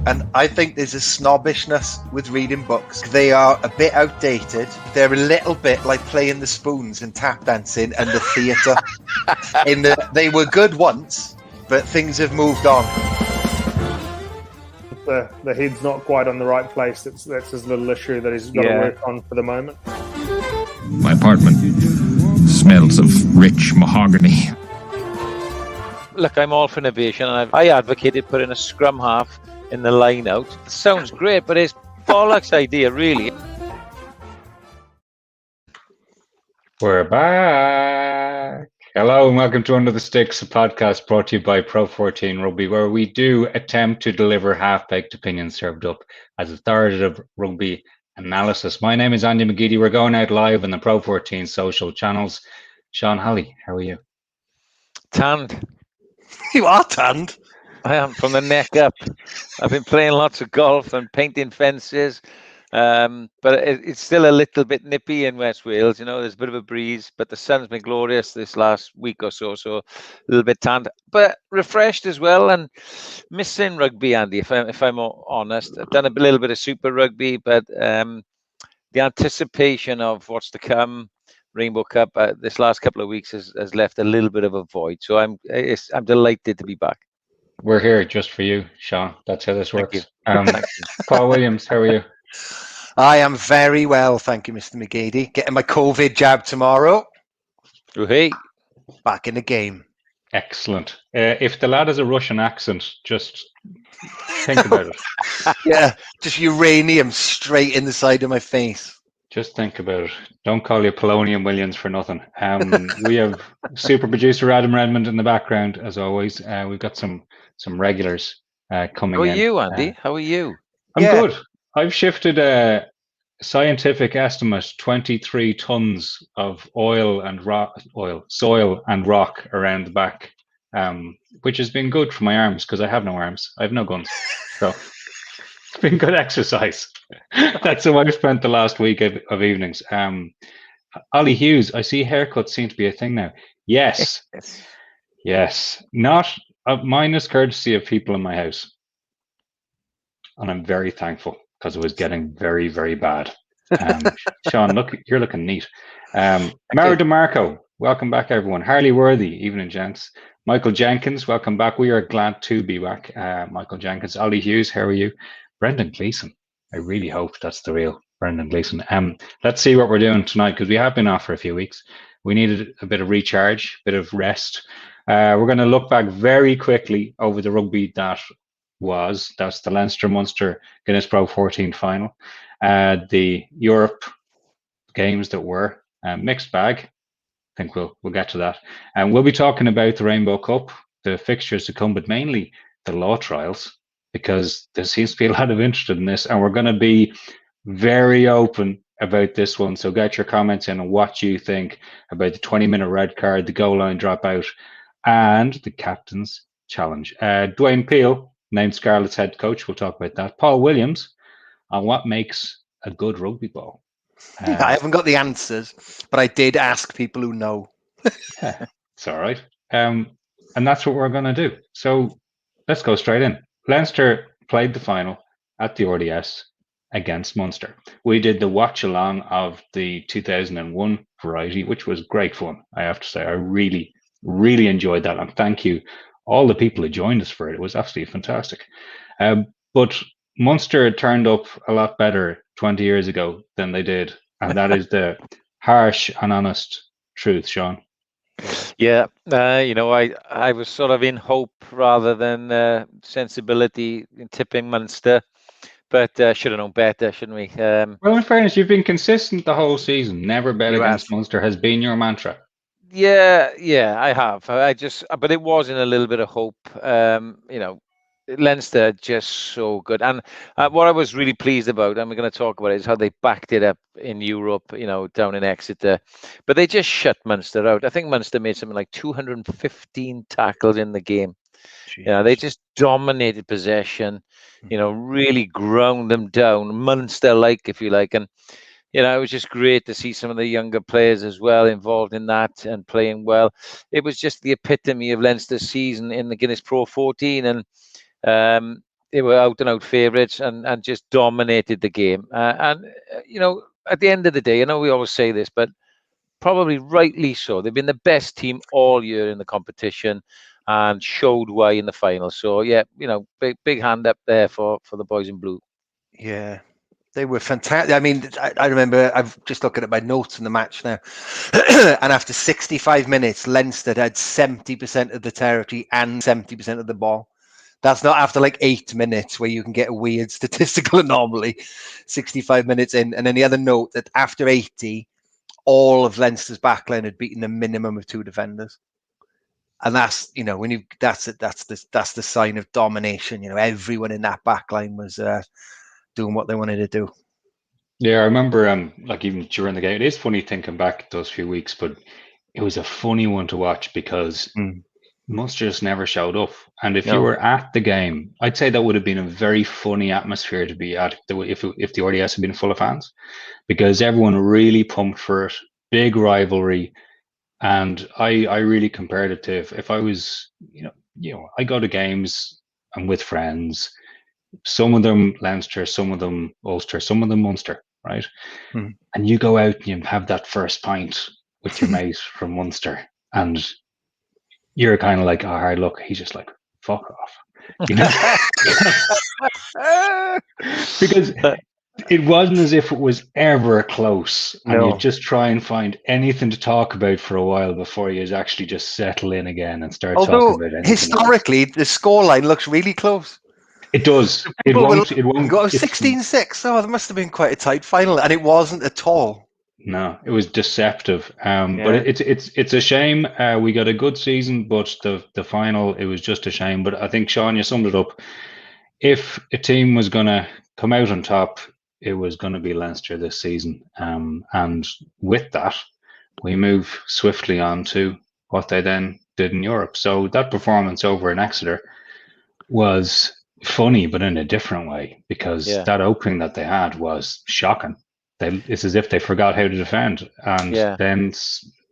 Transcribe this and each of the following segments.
And I think there's a snobbishness with reading books. They are a bit outdated. They're a little bit like playing the spoons and tap dancing and the theatre. They were good once, but things have moved on. The head's not quite on the right place. That's his little issue that he's got to work on for the moment. My apartment smells of rich mahogany. Look, I'm all for innovation, and I advocated putting a scrum half in the line out. It sounds great, but it's bollocks idea, really. We're back. Hello and welcome to Under the Sticks, a podcast brought to you by Pro14 Rugby, where we do attempt to deliver half-baked opinions served up as authoritative rugby analysis. My name is Andy McGeady. We're going out live on the Pro14 social channels. Sean Holley, how are you? Tanned. You are tanned. I am from the neck up. I've been playing lots of golf and painting fences, but it's still a little bit nippy in West Wales. You know, there's a bit of a breeze, but the sun's been glorious this last week or so, so a little bit tanned, but refreshed as well. And missing rugby, Andy, if I'm honest. I've done a little bit of Super Rugby, but the anticipation of what's to come, Rainbow Cup, this last couple of weeks has left a little bit of a void. So I'm delighted to be back. We're here just for you, Sean. That's how this works. Paul Williams, how are you? I am very well, thank you, Mr. McGeady. Getting my COVID jab tomorrow. Oh, hey. Back in the game. Excellent. If the lad has a Russian accent, just think about it. Yeah, just uranium straight in the side of my face. Just think about it. Don't call you Polonium Williams for nothing. We have super producer Adam Redmond in the background, as always. We've got some regulars coming in. How are you, Andy? How are you? I'm good. I've shifted a scientific estimate 23 tons of soil and rock around the back, which has been good for my arms because I have no arms. I have no guns. So it's been good exercise. That's how I've spent the last week of evenings. Ollie Hughes, I see haircuts seem to be a thing now. Yes. Not minus courtesy of people in my house. And I'm very thankful because it was getting very, very bad. Sean, look, you're looking neat. Mara DeMarco, welcome back, everyone. Harley Worthy, evening, gents. Michael Jenkins, welcome back. We are glad to be back. Michael Jenkins, Ollie Hughes, how are you? Brendan Gleeson. I really hope that's the real Brendan Gleeson. Let's see what we're doing tonight because we have been off for a few weeks. We needed a bit of recharge, a bit of rest. We're going to look back very quickly over the rugby that's the Leinster Munster Guinness PRO14 final. The Europe games that were mixed bag. I think we'll get to that. And we'll be talking about the Rainbow Cup, the fixtures to come, but mainly the law trials, because there seems to be a lot of interest in this, and we're going to be very open about this one. So get your comments in on what you think about the 20-minute red card, the goal line dropout, and the captain's challenge. Dwayne Peel, named Scarlets head coach, we'll talk about that. Paul Williams on what makes a good rugby ball. I haven't got the answers, but I did ask people who know. It's all right. And that's what we're going to do. So let's go straight in. Leinster played the final at the RDS against Munster. We did the watch along of the 2001 variety, which was great fun, I have to say. I really, really enjoyed that. And thank you, all the people who joined us for it. It was absolutely fantastic. But Munster turned up a lot better 20 years ago than they did. And that is the harsh and honest truth, Sean. Yeah, I was sort of in hope rather than sensibility in tipping Munster, but should have known better, shouldn't we? Well, in fairness, you've been consistent the whole season. Never bet against Munster has been your mantra. Yeah, I have. But it was in a little bit of hope. Leinster just so good, and what I was really pleased about, and we're going to talk about it, is how they backed it up in Europe, down in Exeter, but they just shut Munster out. I think Munster made something like 215 tackles in the game. They just dominated possession, really ground them down, Munster-like, if you like, and it was just great to see some of the younger players as well involved in that and playing well. It was just the epitome of Leinster's season in the Guinness Pro14, and they were out and out favourites and just dominated the game. At the end of the day, I know we always say this, but probably rightly so. They've been the best team all year in the competition and showed why in the final. So yeah, big hand up there for the boys in blue. Yeah, they were fantastic. I mean, I remember, I'm just looking at my notes in the match now, and after 65 minutes, Leinster had 70% of the territory and 70% of the ball. That's not after like 8 minutes where you can get a weird statistical anomaly. 65 minutes in. And then the other note that after 80, all of Leinster's backline had beaten a minimum of 2 defenders. And that's, that's the sign of domination. Everyone in that backline was doing what they wanted to do. Yeah, I remember even during the game, it is funny thinking back those few weeks, but it was a funny one to watch because Munster just never showed up. And if you were at the game, I'd say that would have been a very funny atmosphere to be at if the RDS had been full of fans, because everyone really pumped for it, big rivalry. And I really compared it to if I was, I go to games, I'm with friends, some of them Leinster, some of them Ulster, some of them Munster, right? And you go out and you have that first pint with your mate from Munster, and you're kind of like, oh, look, he's just like, fuck off, because it wasn't as if it was ever close, and you just try and find anything to talk about for a while before you actually just settle in again and start talking about anything. Historically, the scoreline looks really close. It does. It won't go 16-6. Oh, there must have been quite a tight final, and it wasn't at all. No, it was deceptive. But it's a shame. We got a good season, but the final, it was just a shame. But I think, Sean, you summed it up. If a team was going to come out on top, it was going to be Leinster this season. And with that, we move swiftly on to what they then did in Europe. So that performance over in Exeter was funny, but in a different way, because that opening that they had was shocking. It's as if they forgot how to defend, and then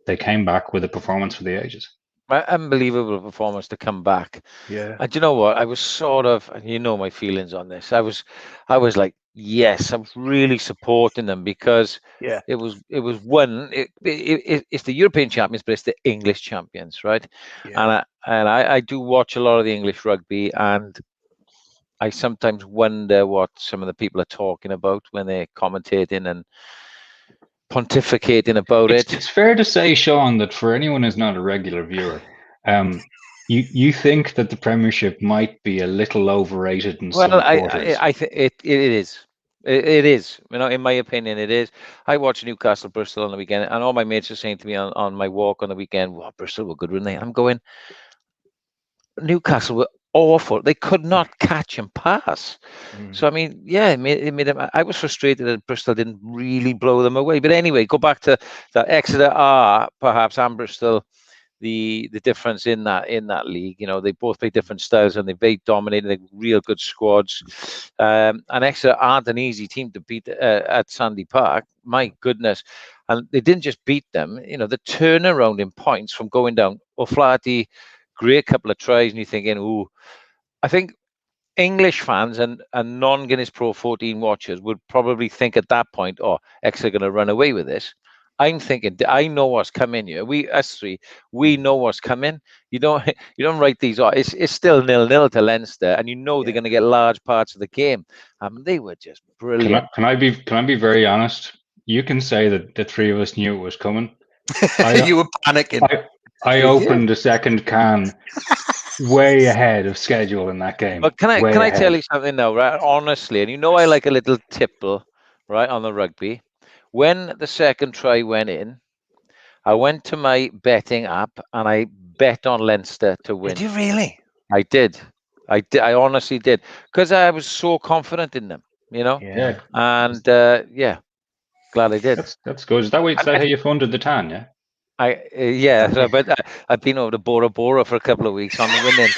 they came back with a performance for the ages. Unbelievable performance to come back. Yeah. And you know what? I was sort of, and my feelings on this. I was like, yes, I'm really supporting them, because it was one. It's the European champions, but it's the English champions, right? Yeah. And I do watch a lot of the English rugby, and I sometimes wonder what some of the people are talking about when they're commentating and pontificating about it. It's fair to say, Sean, that for anyone who's not a regular viewer, you think that the Premiership might be a little overrated in some quarters. I think it is. It is. In my opinion, it is. I watched Newcastle Bristol on the weekend, and all my mates are saying to me on my walk on the weekend, "Wow, Bristol were good, weren't they?" I'm going, Newcastle were awful. They could not catch and pass. So I mean, it made them. I was frustrated that Bristol didn't really blow them away. But anyway, go back to that. Exeter are perhaps, and Bristol, the difference in that league. They both play different styles, and they dominated. They're real good squads. And Exeter aren't an easy team to beat at Sandy Park. My goodness. And they didn't just beat them. The turnaround in points from going down. O'Flaherty, great couple of tries, and you're thinking, ooh. I think English fans and non-Guinness Pro14 watchers would probably think at that point, oh, Exeter are going to run away with this. I'm thinking, I know what's coming here. We know what's coming. You don't write these off. It's still 0-0 to Leinster, and they're going to get large parts of the game. They were just brilliant. Can I be very honest? You can say that the three of us knew it was coming. You were panicking. I opened the second can way ahead of schedule in that game. But can I tell you something now, right? Honestly, and I like a little tipple, right, on the rugby. When the second try went in, I went to my betting app and I bet on Leinster to win. Did you really? I did. I honestly did, because I was so confident in them, Yeah. And glad I did. That's good. Is that how you funded the tan? Yeah. But I've been over to Bora Bora for a couple of weeks on the winning.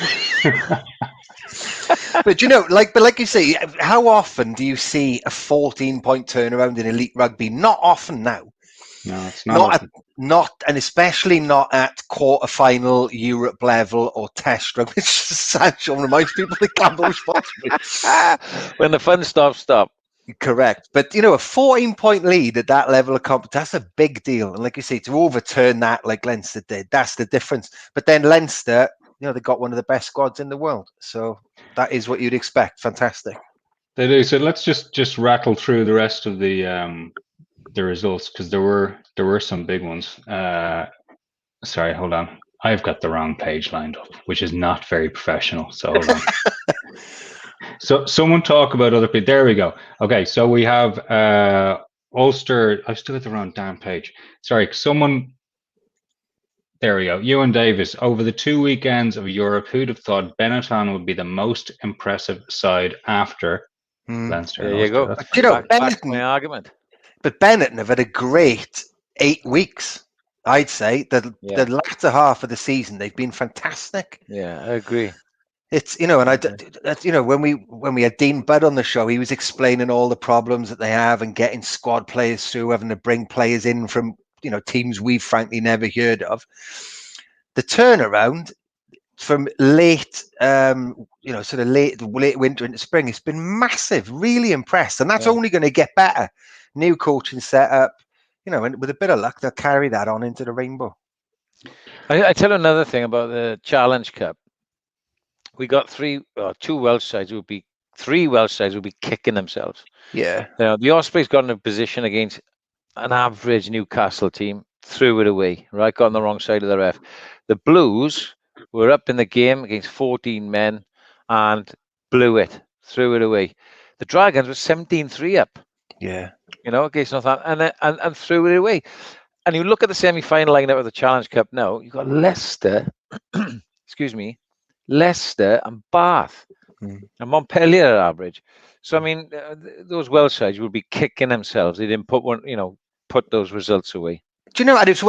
But you know, like you say, how often do you see a 14-point turnaround in elite rugby? Not often now. No, it's not. And especially not at quarter-final Europe level or Test rugby. It's just sad. Sean reminds people they can't be responsible. When the fun stops, stop. Correct. But, you know, a 14-point lead at that level of competition, that's a big deal. And like you say, to overturn that like Leinster did, that's the difference. But then Leinster, you know, they got one of the best squads in the world. So that is what you'd expect. Fantastic. They do. So let's just rattle through the rest of the results, because there were some big ones. Sorry, hold on. I've got the wrong page lined up, which is not very professional. So hold on. So someone talk about other people. There we go. Okay, so we have Ulster. I've still got the wrong damn page. Sorry, someone. There we go. Ewan Davis. Over the 2 weekends of Europe, who'd have thought Benetton would be the most impressive side after Leinster? There you go. That's You know, back my argument. But Benetton have had a great 8 weeks. I'd say the latter half of the season they've been fantastic. Yeah, I agree. It's, you know, and you know, when we had Dean Budd on the show, he was explaining all the problems that they have and getting squad players through, having to bring players in from, you know, teams we've frankly never heard of. The turnaround from late, you know, sort of late winter into spring, it's been massive. Really impressed, and that's only going to get better. New coaching setup, you know, and with a bit of luck, they'll carry that on into the Rainbow. I tell you another thing about the Challenge Cup. We got three Welsh sides would be kicking themselves. Yeah. You know, the Ospreys got in a position against an average Newcastle team, threw it away, right? Got on the wrong side of the ref. The Blues were up in the game against 14 men and blew it, threw it away. The Dragons were 17-3 up. Yeah. You know, against Northampton, and threw it away. And you look at the semi-final lineup of the Challenge Cup now, you've got Leicester, excuse me, Leicester and Bath and Montpellier are average. So I mean, those Welsh sides would be kicking themselves. They didn't put those results away. Do you know? And it's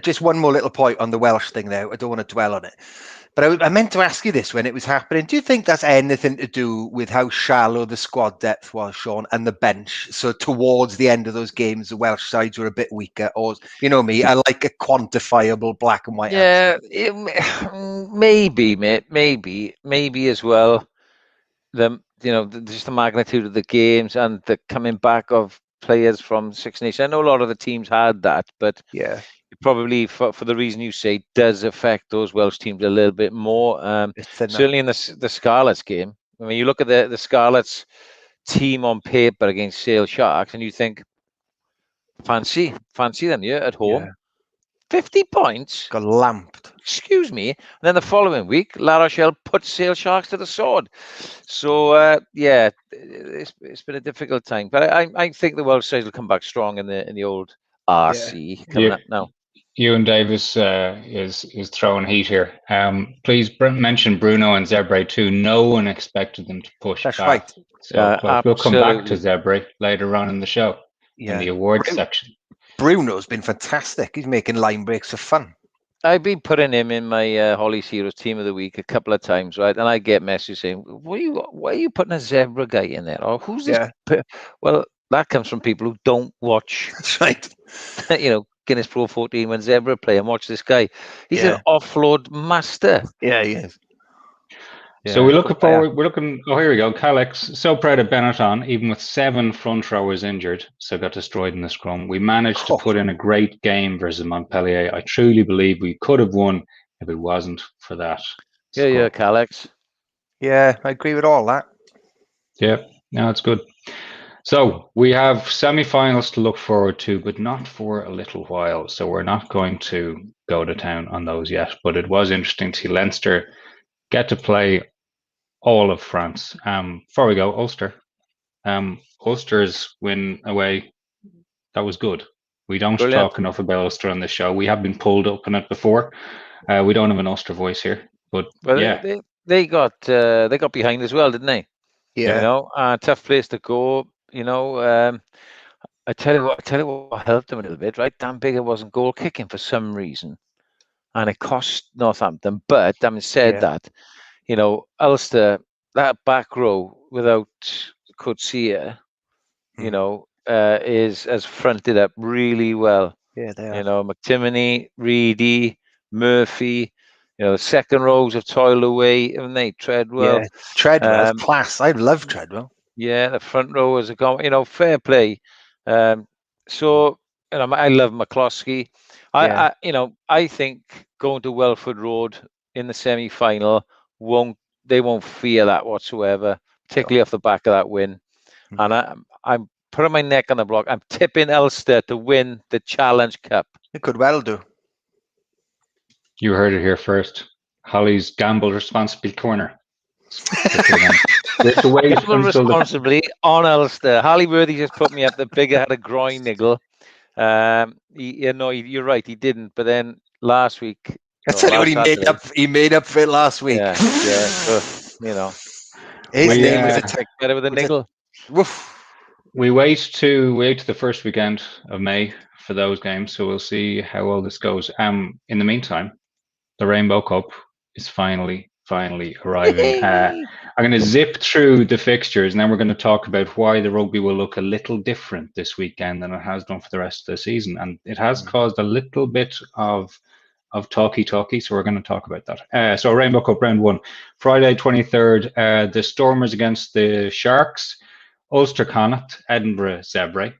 just one more little point on the Welsh thing there. I don't want to dwell on it, but I meant to ask you this when it was happening. Do you think that's anything to do with how shallow the squad depth was, Sean, and the bench? So towards the end of those games, the Welsh sides were a bit weaker, or, you know me, I like a quantifiable black and white answer. Maybe, mate, maybe as well. Just the magnitude of the games and the coming back of players from Six Nations. I know a lot of the teams had that, but yeah, probably for the reason you say, does affect those Welsh teams a little bit more. Certainly in the Scarlets game. I mean, you look at the Scarlets team on paper against Sale Sharks, and you think, fancy them, yeah, at home. Yeah. 50 points. Got lamped. Excuse me. And then the following week, La Rochelle put Sale Sharks to the sword. So it's been a difficult time. But I think the Welsh side will come back strong in the old RC coming up now. Ewan Davis is throwing heat here. Please mention Bruno and Zebre too. No one expected them to push. That's back. right. So we'll come back to Zebre later on in the show, in the awards section. Bruno's been fantastic. He's making line breaks for fun. I've been putting him in my Holley's Heroes Team of the Week a couple of times, right? And I get messages saying, why are you putting a zebra guy in there? Or who's this? Well, that comes from people who don't watch. That's right. Guinness PRO14 when Zebra play, and watch this guy. He's an offload master. Yeah, he is. So we're looking forward. We're looking. Oh, here we go. Calex, so proud of Benetton, even with 7 front rowers injured, so got destroyed in the scrum. We managed to put in a great game versus Montpellier. I truly believe we could have won if it wasn't for that. Yeah, Calex. Yeah, I agree with all that. Yeah, no, it's good. So we have semi-finals to look forward to, but not for a little while. So we're not going to go to town on those yet. But it was interesting to see Leinster get to play all of France. Before we go, Ulster. Ulster's win away, that was good. We don't talk enough about Ulster on this show. We have been pulled up in it before. We don't have an Ulster voice here, but they got behind as well, didn't they? Yeah. Tough place to go. I tell you what helped them a little bit, right? Dan Biggar wasn't goal kicking for some reason, and it cost Northampton. But having said that, Ulster that back row without Coetzee, has fronted up really well. Yeah, they You know, McTimoney, Reedy, Murphy. You know, the second rows have toiled away, haven't they? Treadwell. Yeah, Treadwell's class. I love Treadwell. Yeah, the front rowers have gone. Fair play. So I love McCloskey. Yeah. I think going to Welford Road in the semi-final won't fear that whatsoever, particularly off the back of that win. And I'm putting my neck on the block. I'm tipping Ulster to win the Challenge Cup. It could well do. You heard it here first. Holley's gamble responsibly corner. Gamble responsibly on Ulster. Hollyworthy just put me up. The bigger had a groin niggle. You're right. He didn't. But then last week, I tell you what, he made up for it last week. Yeah. So, his name was better with a niggle. We wait to the first weekend of May for those games, so we'll see how all this goes. In the meantime, the Rainbow Cup is finally arriving. I'm going to zip through the fixtures, and then we're going to talk about why the rugby will look a little different this weekend than it has done for the rest of the season, and it has caused a little bit of talky, so we're going to talk about that. So Rainbow Cup round 1, Friday 23rd, the Stormers against the Sharks, Ulster Connacht, Edinburgh Zebre.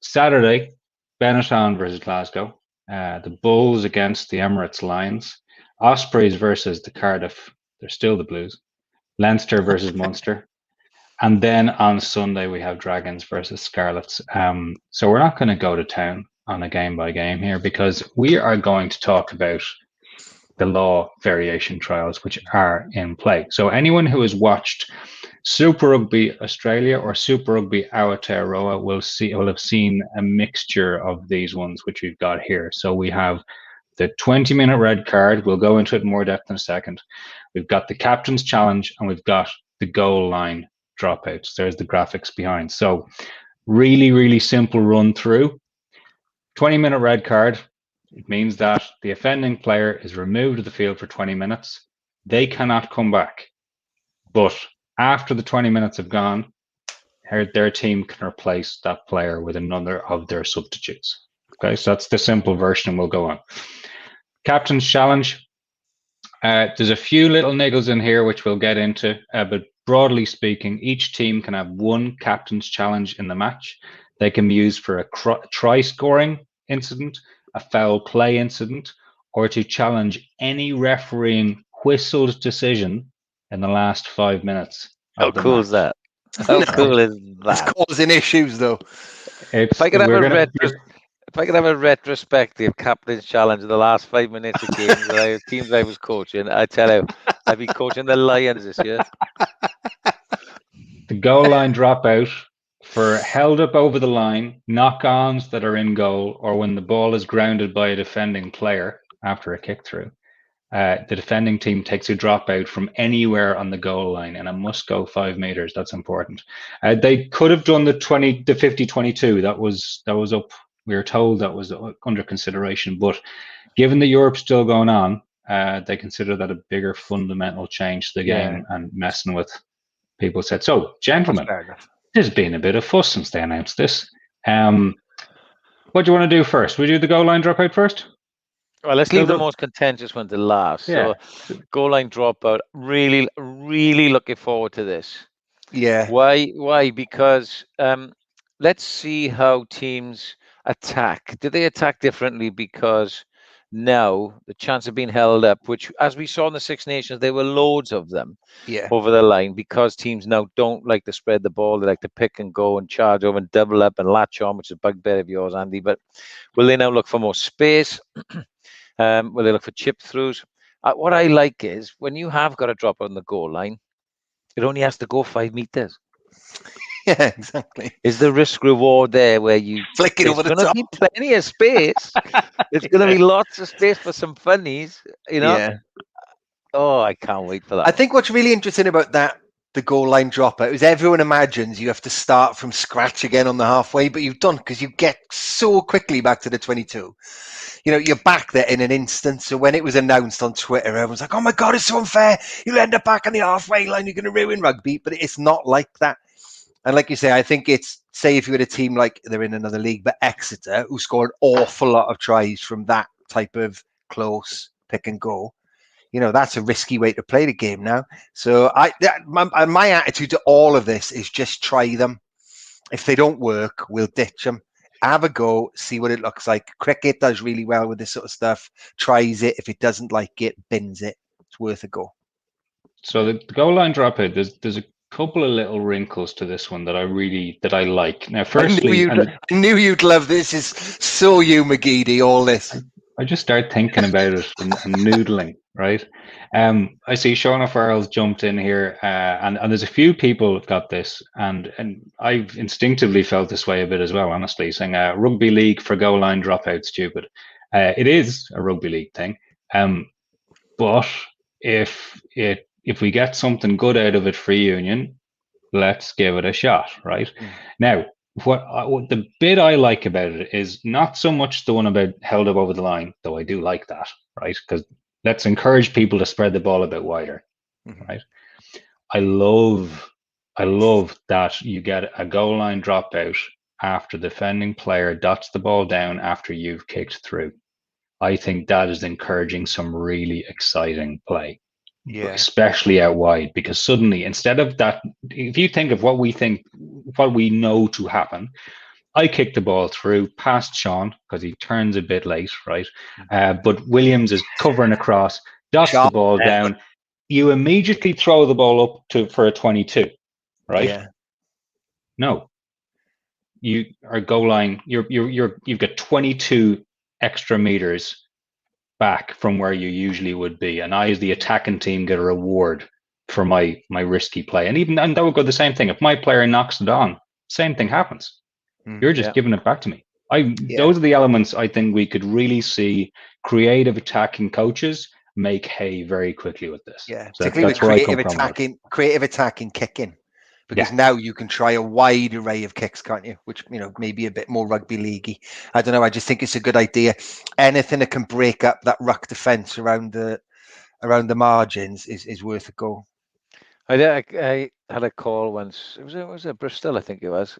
Saturday, Benetton versus Glasgow, the Bulls against the Emirates Lions, Ospreys versus the Cardiff, they're still the Blues, Leinster versus Munster, and then on Sunday we have Dragons versus Scarlets. So we're not going to go to town on a game by game here, because we are going to talk about the law variation trials which are in play. So anyone who has watched Super Rugby Australia or Super Rugby Aotearoa will have seen a mixture of these ones which we've got here. So we have the 20-minute red card. We'll go into it in more depth in a second. We've got the captain's challenge, and we've got the goal line dropouts. There's the graphics behind. So really simple run through. 20-minute red card. It means that the offending player is removed of the field for 20 minutes. They cannot come back. But after the 20 minutes have gone, their team can replace that player with another of their substitutes. Okay, so that's the simple version, we'll go on. Captain's challenge. There's a few little niggles in here which we'll get into, but broadly speaking, each team can have one captain's challenge in the match. They can be used for a try scoring incident, a foul play incident, or to challenge any refereeing whistled decision in the last 5 minutes. How cool is that? How cool is that? It's causing issues, though. If I could have a retrospective captain's challenge in the last 5 minutes of games, teams I was coaching, I tell you, I'd be coaching the Lions this year. The goal line dropout for held up over the line, knock-ons that are in goal, or when the ball is grounded by a defending player after a kick through. The defending team takes a dropout from anywhere on the goal line, and it must go 5 meters. That's important. They could have done the 50-22. That was up. We were told that was under consideration, but given that Europe's still going on, they consider that a bigger fundamental change to the game and messing with people said. So, gentlemen, there's been a bit of fuss since they announced this. What do you want to do first? We do the goal line dropout first? Well, let's leave the most contentious one to last. Yeah. So, goal line dropout. Really looking forward to this. Yeah. Why? Because let's see how teams attack. Do they attack differently? Because now the chance of being held up, which, as we saw in the Six Nations, there were loads of them over the line, because teams now don't like to spread the ball. They like to pick and go and charge over and double up and latch on, which is a bugbear of yours, Andy. But will they now look for more space? Will they look for chip throughs? What I like is when you have got a drop on the goal line, it only has to go 5 meters. Yeah, exactly. Is the risk reward there where you flick it over the top? There's going to be plenty of space. There's going to be lots of space for some funnies, Yeah. Oh, I can't wait for that. I think what's really interesting about that the goal line dropout is everyone imagines you have to start from scratch again on the halfway, but you don't, because you get so quickly back to the 22. You know, you're back there in an instant. So when it was announced on Twitter, everyone's like, oh my God, it's so unfair. You'll end up back on the halfway line. You're going to ruin rugby. But it's not like that. And like you say, I think it's, say if you had a team like they're in another league, but Exeter, who score an awful lot of tries from that type of close pick and go, you know, that's a risky way to play the game now. So my attitude to all of this is just try them. If they don't work, we'll ditch them. Have a go, see what it looks like. Cricket does really well with this sort of stuff. Tries it. If it doesn't like it, bins it. It's worth a go. So the goal line dropout, there's a couple of little wrinkles to this one that I like. Now, firstly, I knew you'd love this. Is so you, McGeady, all this. I just start thinking about it and noodling, right? I see Sean O'Farrell's jumped in here, and there's a few people got this, and I've instinctively felt this way a bit as well, honestly, saying rugby league for goal line dropout stupid. It is a rugby league thing, but if we get something good out of it for union, let's give it a shot, right? Now, what the bit I like about it is not so much the one about held up over the line, though I do like that, right? Because let's encourage people to spread the ball a bit wider, right? I love that you get a goal line dropout after the defending player dots the ball down after you've kicked through. I think that is encouraging some really exciting play. Yeah. Especially out wide, because suddenly, instead of that, if you think of what we know to happen, I kick the ball through past Sean because he turns a bit late, right? But Williams is covering across, dots the ball down. You immediately throw the ball up for a 22, right? Yeah. No, you are goal line. You've got 22 extra meters back from where you usually would be, and I, as the attacking team, get a reward for my risky play. And that would go the same thing. If my player knocks it on, same thing happens. You're just giving it back to me. Those are the elements I think we could really see creative attacking coaches make hay very quickly with this. Yeah, so particularly with creative attacking kicking. Because now you can try a wide array of kicks, can't you? Which, you know, maybe a bit more rugby leaguey. I don't know. I just think it's a good idea. Anything that can break up that ruck defence around the margins is worth a go. I had a call once. It was at Bristol, I think it was.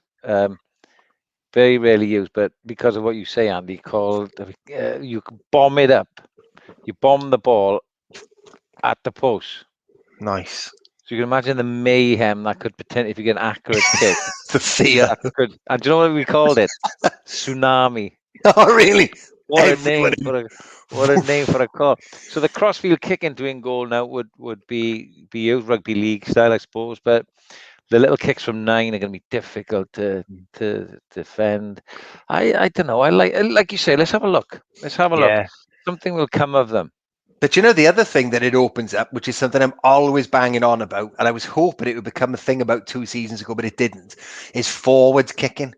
Very rarely used, but because of what you say, Andy, called you can bomb it up. You bomb the ball at the post. Nice. So you can imagine the mayhem that could potentially, if you get an accurate kick. The fear. And do you know what we called it? Tsunami. Oh, really? What a name for a call. So the crossfield kick into in goal now would be used rugby league style, I suppose. But the little kicks from 9 are going to be difficult to defend. I don't know. I like you say. Let's have a look. Look. Something will come of them. But you know, the other thing that it opens up, which is something I'm always banging on about, and I was hoping it would become a thing about 2 seasons ago, but it didn't, is forwards kicking.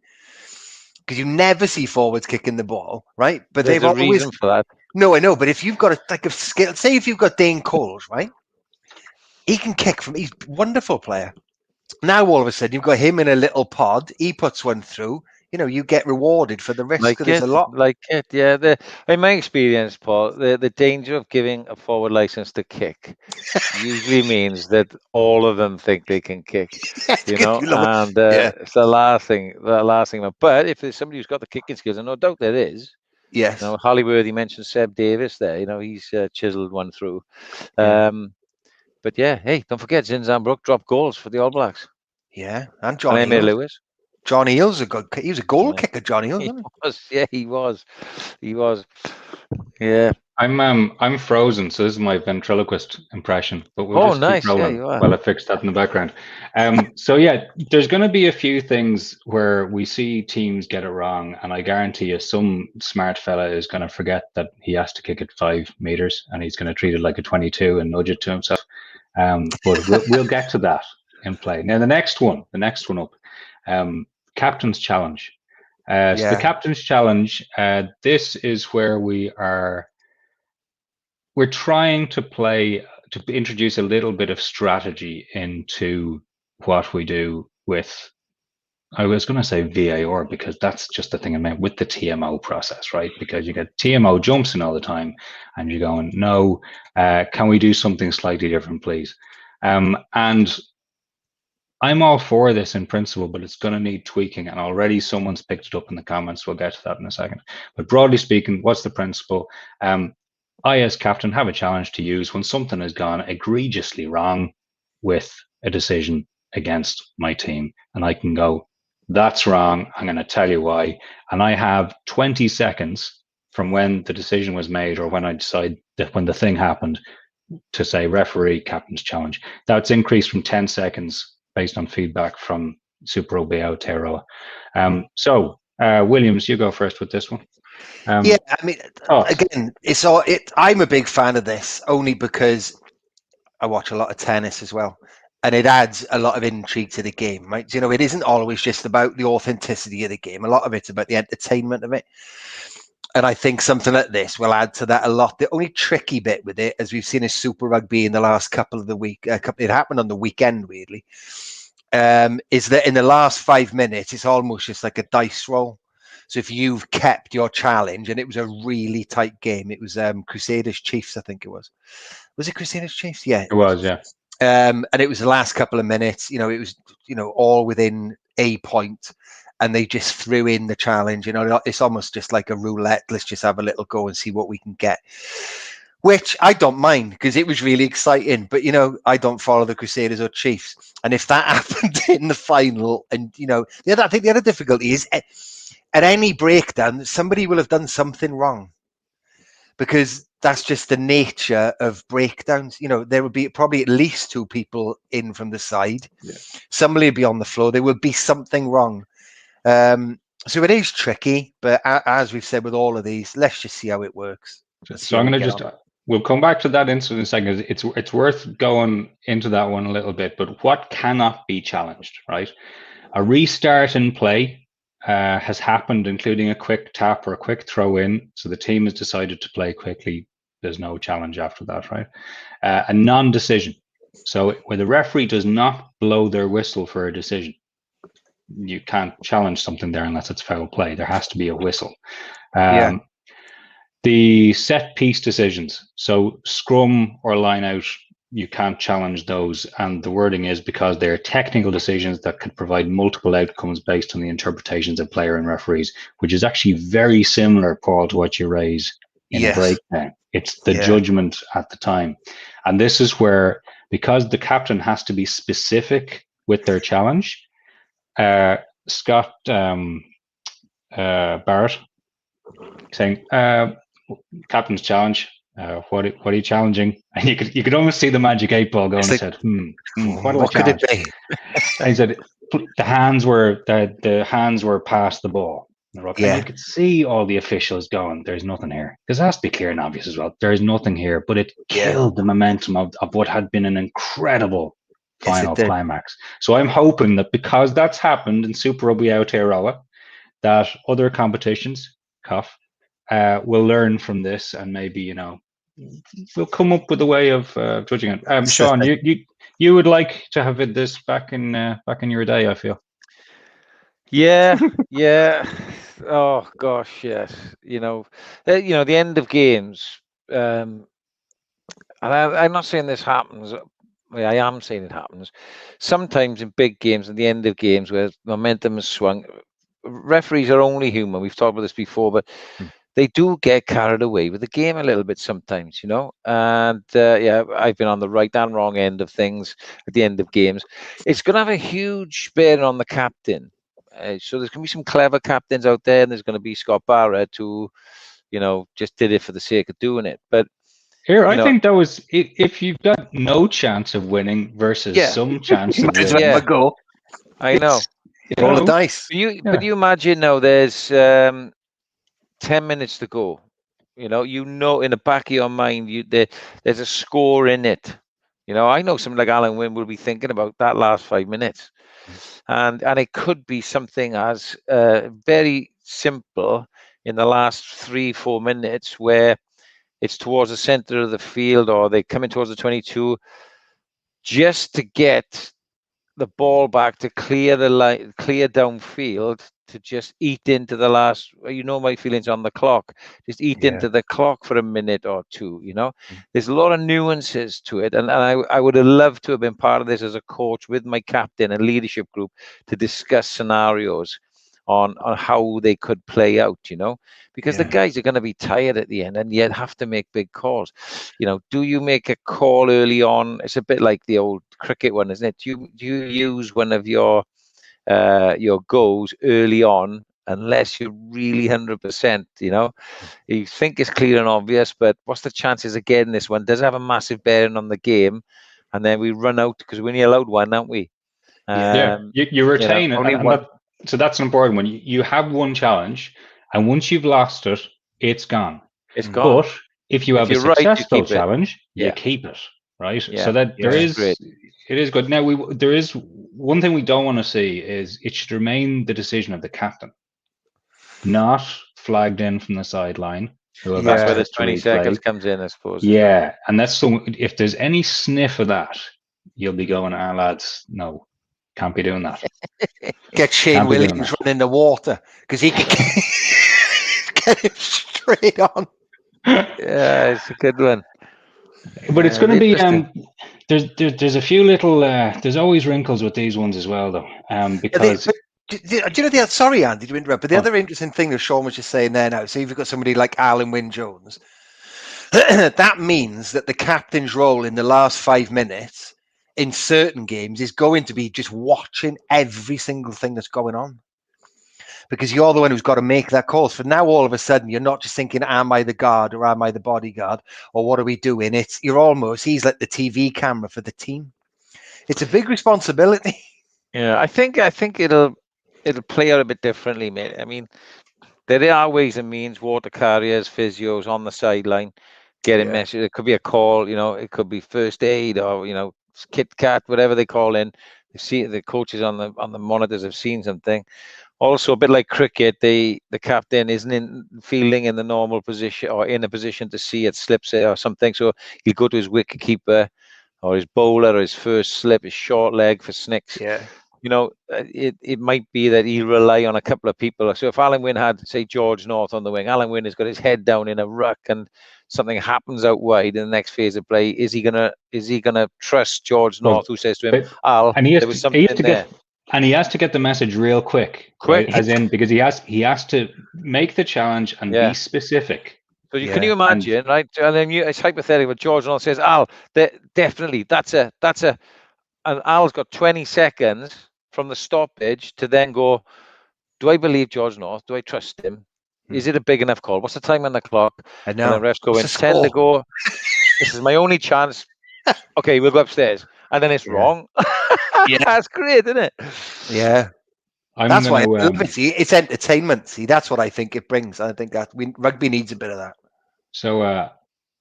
Because you never see forwards kicking the ball, right? But there's a reason for that. No, I know, but if you've got a skill, say if you've got Dane Coles, right? He can kick he's a wonderful player. Now all of a sudden you've got him in a little pod, he puts one through. You know, you get rewarded for the risk. There's a lot. Yeah. In my experience, Paul, the danger of giving a forward license to kick usually means that all of them think they can kick. You know, and it's the last thing. But if there's somebody who's got the kicking skills, and no doubt there is. Yes. You know, Hollyworthy mentioned Seb Davis there. You know, he's chiseled one through. But yeah, hey, don't forget Zinzan Brook dropped goals for the All Blacks. Yeah, and John Lewis. John Eales he was a goal kicker, John Eales, He was. Yeah. I'm frozen, so this is my ventriloquist impression. But we'll just nice. keep rolling while I fix that in the background. So yeah, there's going to be a few things where we see teams get it wrong, and I guarantee you, some smart fella is going to forget that he has to kick it 5 meters, and he's going to treat it like a 22 and nudge it to himself. But we'll get to that in play. Now the next one up. Captain's Challenge. So the Captain's Challenge, this is where we're trying to play to introduce a little bit of strategy into what we do with, I was going to say VAR, because that's just the thing I meant with the TMO process, right? Because you get TMO jumps in all the time and you're going, no, can we do something slightly different, please? And I'm all for this in principle, but it's going to need tweaking. And already someone's picked it up in the comments. We'll get to that in a second. But broadly speaking, what's the principle? I, as captain, have a challenge to use when something has gone egregiously wrong with a decision against my team. And I can go, that's wrong. I'm going to tell you why. And I have 20 seconds from when the decision was made or when I decide that when the thing happened to say referee, captain's challenge. That's increased from 10 seconds based on feedback from Super Rugby Aotearoa. So, Williams, you go first with this one. Yeah, I mean, again, I'm a big fan of this only because I watch a lot of tennis as well, and it adds a lot of intrigue to the game, right? You know, it isn't always just about the authenticity of the game. A lot of it's about the entertainment of it. And I think something like this will add to that a lot. The only tricky bit with it, as we've seen in Super Rugby in the last couple of the week, it happened on the weekend, weirdly, is that in the last 5 minutes, it's almost just like a dice roll. So if you've kept your challenge, and it was a really tight game, it was Crusaders Chiefs, I think it was. Was it Crusaders Chiefs? Yeah, it was. Yeah. And it was the last couple of minutes. You know, it was all within a point, and they just threw in the challenge. You know, it's almost just like a roulette. Let's just have a little go and see what we can get. Which I don't mind because it was really exciting. But, I don't follow the Crusaders or Chiefs. And if that happened in the final, and, I think the other difficulty is at any breakdown, somebody will have done something wrong. Because that's just the nature of breakdowns. There would be probably at least 2 people in from the side. Yeah. Somebody would be on the floor. There would be something wrong. So it is tricky. But as we've said with all of these, let's just see how it works. So I'm going to we'll come back to that incident in a second. It's worth going into that one a little bit. But what cannot be challenged, right? A restart in play has happened, including a quick tap or a quick throw in. So the team has decided to play quickly. There's no challenge after that, right? A non-decision. So when the referee does not blow their whistle for a decision, you can't challenge something there unless it's foul play. There has to be a whistle. The set piece decisions. So scrum or line out, you can't challenge those. And the wording is because they're technical decisions that could provide multiple outcomes based on the interpretations of player and referees, which is actually very similar, Paul, to what you raise in a breakdown. It's the judgment at the time. And this is where, because the captain has to be specific with their challenge, Scott Barrett saying, captain's challenge, what are you challenging? And you could almost see the magic 8 ball going. He said, what could it be? And he said the hands were past the ball. And you could see all the officials going, there's nothing here. Because it has to be clear and obvious as well. There is nothing here. But it killed the momentum of what had been an incredible final climax. So I'm hoping that because that's happened in Super Rugby Aotearoa, that other competitions, will learn from this, and maybe we'll come up with a way of judging it. Sean, you would like to have this back in your day, I feel. Yeah. Oh gosh, yes. The end of games. And I'm not saying this happens. I am saying it happens sometimes in big games and the end of games where momentum has swung. Referees are only human. We've talked about this before, but they do get carried away with the game a little bit sometimes, And I've been on the right and wrong end of things at the end of games. It's going to have a huge bearing on the captain. So there's going to be some clever captains out there, and there's going to be Scott Barrett who, just did it for the sake of doing it. But here, I think that was if you've got no chance of winning versus some chance of winning. Yeah, go. I know. Roll the dice. But you imagine now there's 10 minutes to go. In the back of your mind, there's a score in it. I know someone like Alan Wynne will be thinking about that last 5 minutes. And it could be something as very simple in the last 3-4 minutes where it's towards the center of the field, or they come in towards the 22, just to get the ball back to clear the line, clear downfield, to just eat into the last. My feelings on the clock. Just eat into the clock for a minute or two. There's a lot of nuances to it, and I would have loved to have been part of this as a coach with my captain and leadership group to discuss scenarios on how they could play out. Because the guys are going to be tired at the end, and yet have to make big calls. Do you make a call early on? It's a bit like the old cricket one, isn't it? Do you use one of your goals early on, unless you're really 100%? You think it's clear and obvious, but what's the chances of getting this one? Does have a massive bearing on the game, and then we run out because we only allowed one, aren't we? You retain it, so that's an important one. You have one challenge, and once you've lost it, it's gone. It's gone. But if you have a successful challenge, you keep it, right? Yeah. So that there is, great. it is good. Now there is one thing we don't want to see is it should remain the decision of the captain, not flagged in from the sideline. That's where this 20 seconds comes in, I suppose. Yeah, and that's so. If there's any sniff of that, you'll be going, lads, no. Can't be doing that. Get Shane Williams running the water because he can get him straight on. Yeah, it's a good one. But it's going to be there's a few little there's always wrinkles with these ones as well, though. Because do you know sorry, Andy, to interrupt, but the other interesting thing that Sean was just saying there now. So if you've got somebody like Alan Wynne-Jones, that means that the captain's role in the last 5 minutes in certain games is going to be just watching every single thing that's going on, because you're the one who's got to make that call. So now all of a sudden you're not just thinking, am I the guard or am I the bodyguard, or what are we doing? He's like the TV camera for the team. It's a big responsibility. Yeah, I think it'll play out a bit differently, mate. I mean, there are ways and means, water carriers, physios on the sideline, getting messages. It could be a call, it could be first aid, or Kit Kat, whatever they call in. They see the coaches on the monitors have seen something. Also, a bit like cricket, the captain isn't in fielding in the normal position or in a position to see it slips it or something. So he'll go to his wicket keeper or his bowler or his first slip, his short leg for snicks. Yeah. It might be that he'll rely on a couple of people. So if Alan Wynne had, say, George North on the wing, Alan Wynne has got his head down in a ruck and something happens out wide in the next phase of play. Is he gonna trust George North, who says to him, "Al, there was something there"? And he has to get the message real quick, right? As in, because he has to make the challenge and be specific. So can you imagine, right? And then it's hypothetical. George North says, "Al, definitely, that's a," and Al's got 20 seconds from the stoppage to then go, do I believe George North? Do I trust him? Is it a big enough call? What's the time on the clock? I know. And the refs go in, 10 to go. This is my only chance. Okay, we'll go upstairs. And then it's wrong. That's great, isn't it? Yeah. That's why I love it. See, it's entertainment. See, that's what I think it brings. I think that rugby needs a bit of that. So,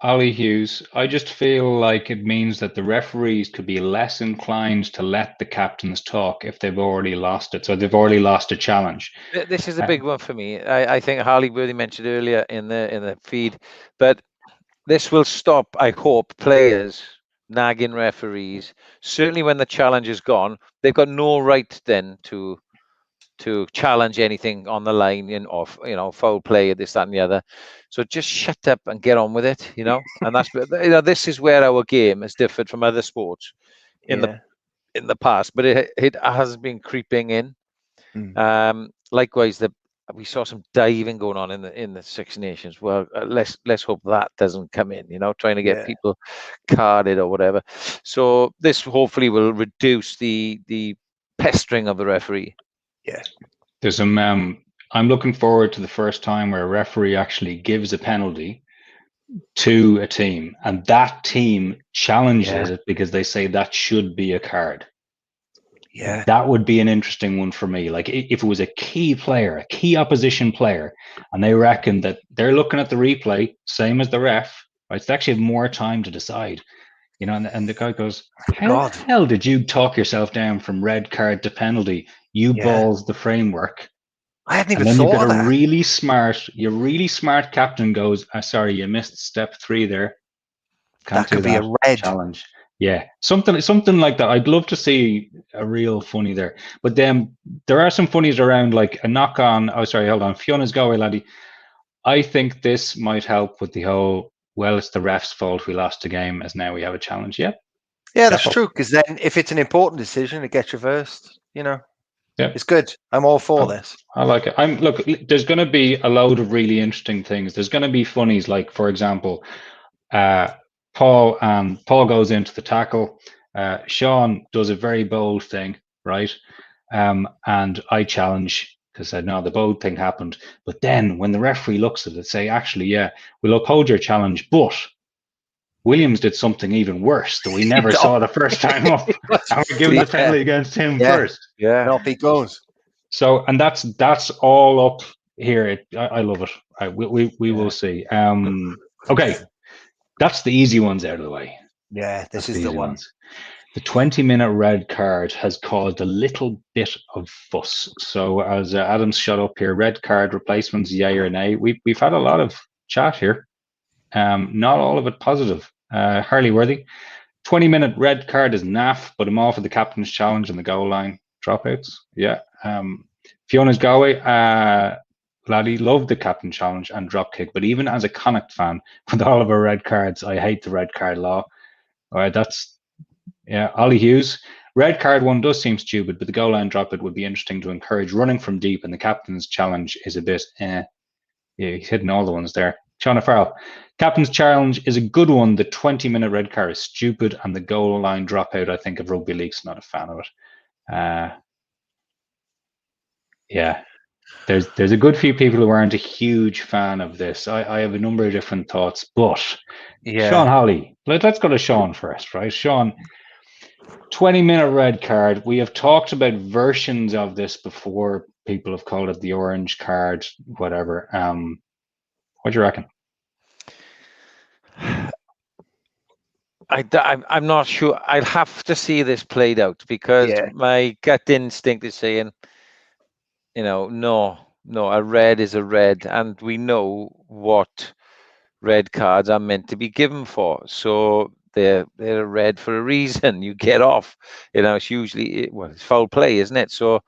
Ollie Hughes, I just feel like it means that the referees could be less inclined to let the captains talk if they've already lost it. So they've already lost a challenge. This is a big one for me. I think Harley Worthy mentioned earlier in the feed, but this will stop, I hope, players nagging referees. Certainly when the challenge is gone, they've got no right then to challenge anything on the line or foul play, this, that, and the other. So just shut up and get on with it, And that's this is where our game has differed from other sports in the past, but it has been creeping in. Likewise, we saw some diving going on in the Six Nations. Well, let's hope that doesn't come in. Trying to get people carded or whatever. So this hopefully will reduce the pestering of the referee. Yeah, there's some. I'm looking forward to the first time where a referee actually gives a penalty to a team, and that team challenges it because they say that should be a card. Yeah, that would be an interesting one for me. Like if it was a key player, a key opposition player, and they reckon that they're looking at the replay, same as the ref, right? So they actually have more time to decide. And the guy goes, how the hell did you talk yourself down from red card to penalty? You balls the framework. I hadn't And even then you've thought got of a that. your really smart captain goes, sorry, you missed step 3 there. Can't That could do be that. a red. Challenge. Yeah, something like that. I'd love to see a real funny there. But then there are some funnies around, like a knock on. Oh, sorry, hold on. Fiona's go away, laddie. I think this might help with the whole, well, it's the ref's fault we lost the game, as now we have a challenge. Yeah, Yeah, that's defo. true. Because then, if it's an important decision, it gets reversed. Yeah. It's good. I'm all for this. I like it. Look, there's going to be a load of really interesting things. There's going to be funnies, like, for example, Paul goes into the tackle. Sean does a very bold thing, right? And I challenge because I know the bold thing happened. But then when the referee looks at it, say, actually, yeah, we'll uphold your challenge, but Williams did something even worse that we never saw the first time up. And we're giving the penalty against him first. Yeah. Off he goes. So, and that's all up here. I love it. We will see. Okay, that's the easy ones out of the way. Yeah, this That's is the the easy one. ones. The 20-minute red card has caused a little bit of fuss. So, as Adam's shot up here, red card replacements, yay or nay. We've had a lot of chat here. Not all of it positive. Harley Worthy, 20-minute red card is naff, but I'm all for the captain's challenge and the goal line dropouts. Yeah. Fiona's Galway, laddie, loved the captain challenge and drop kick, but even as a Connacht fan, with all of our red cards, I hate the red card law. All right, Ollie Hughes. Red card one does seem stupid, but the goal line drop it would be interesting to encourage running from deep, and the captain's challenge is a bit, yeah, he's hitting all the ones there. Shauna Farrell. Captain's challenge is a good one. The 20-minute red card is stupid, and the goal line dropout, I think, of rugby league's not a fan of it. Yeah, there's a good few people who aren't a huge fan of this. I have a number of different thoughts, but Sean Holley, let's go to Sean first, right? Sean, 20-minute red card. We have talked about versions of this before. People have called it the orange card, whatever. What do you reckon? I'm not sure. I'll have to see this played out because my gut instinct is saying, no, a red is a red, and we know what red cards are meant to be given for. So they're a red for a reason. You get off. It's usually it's foul play, isn't it? So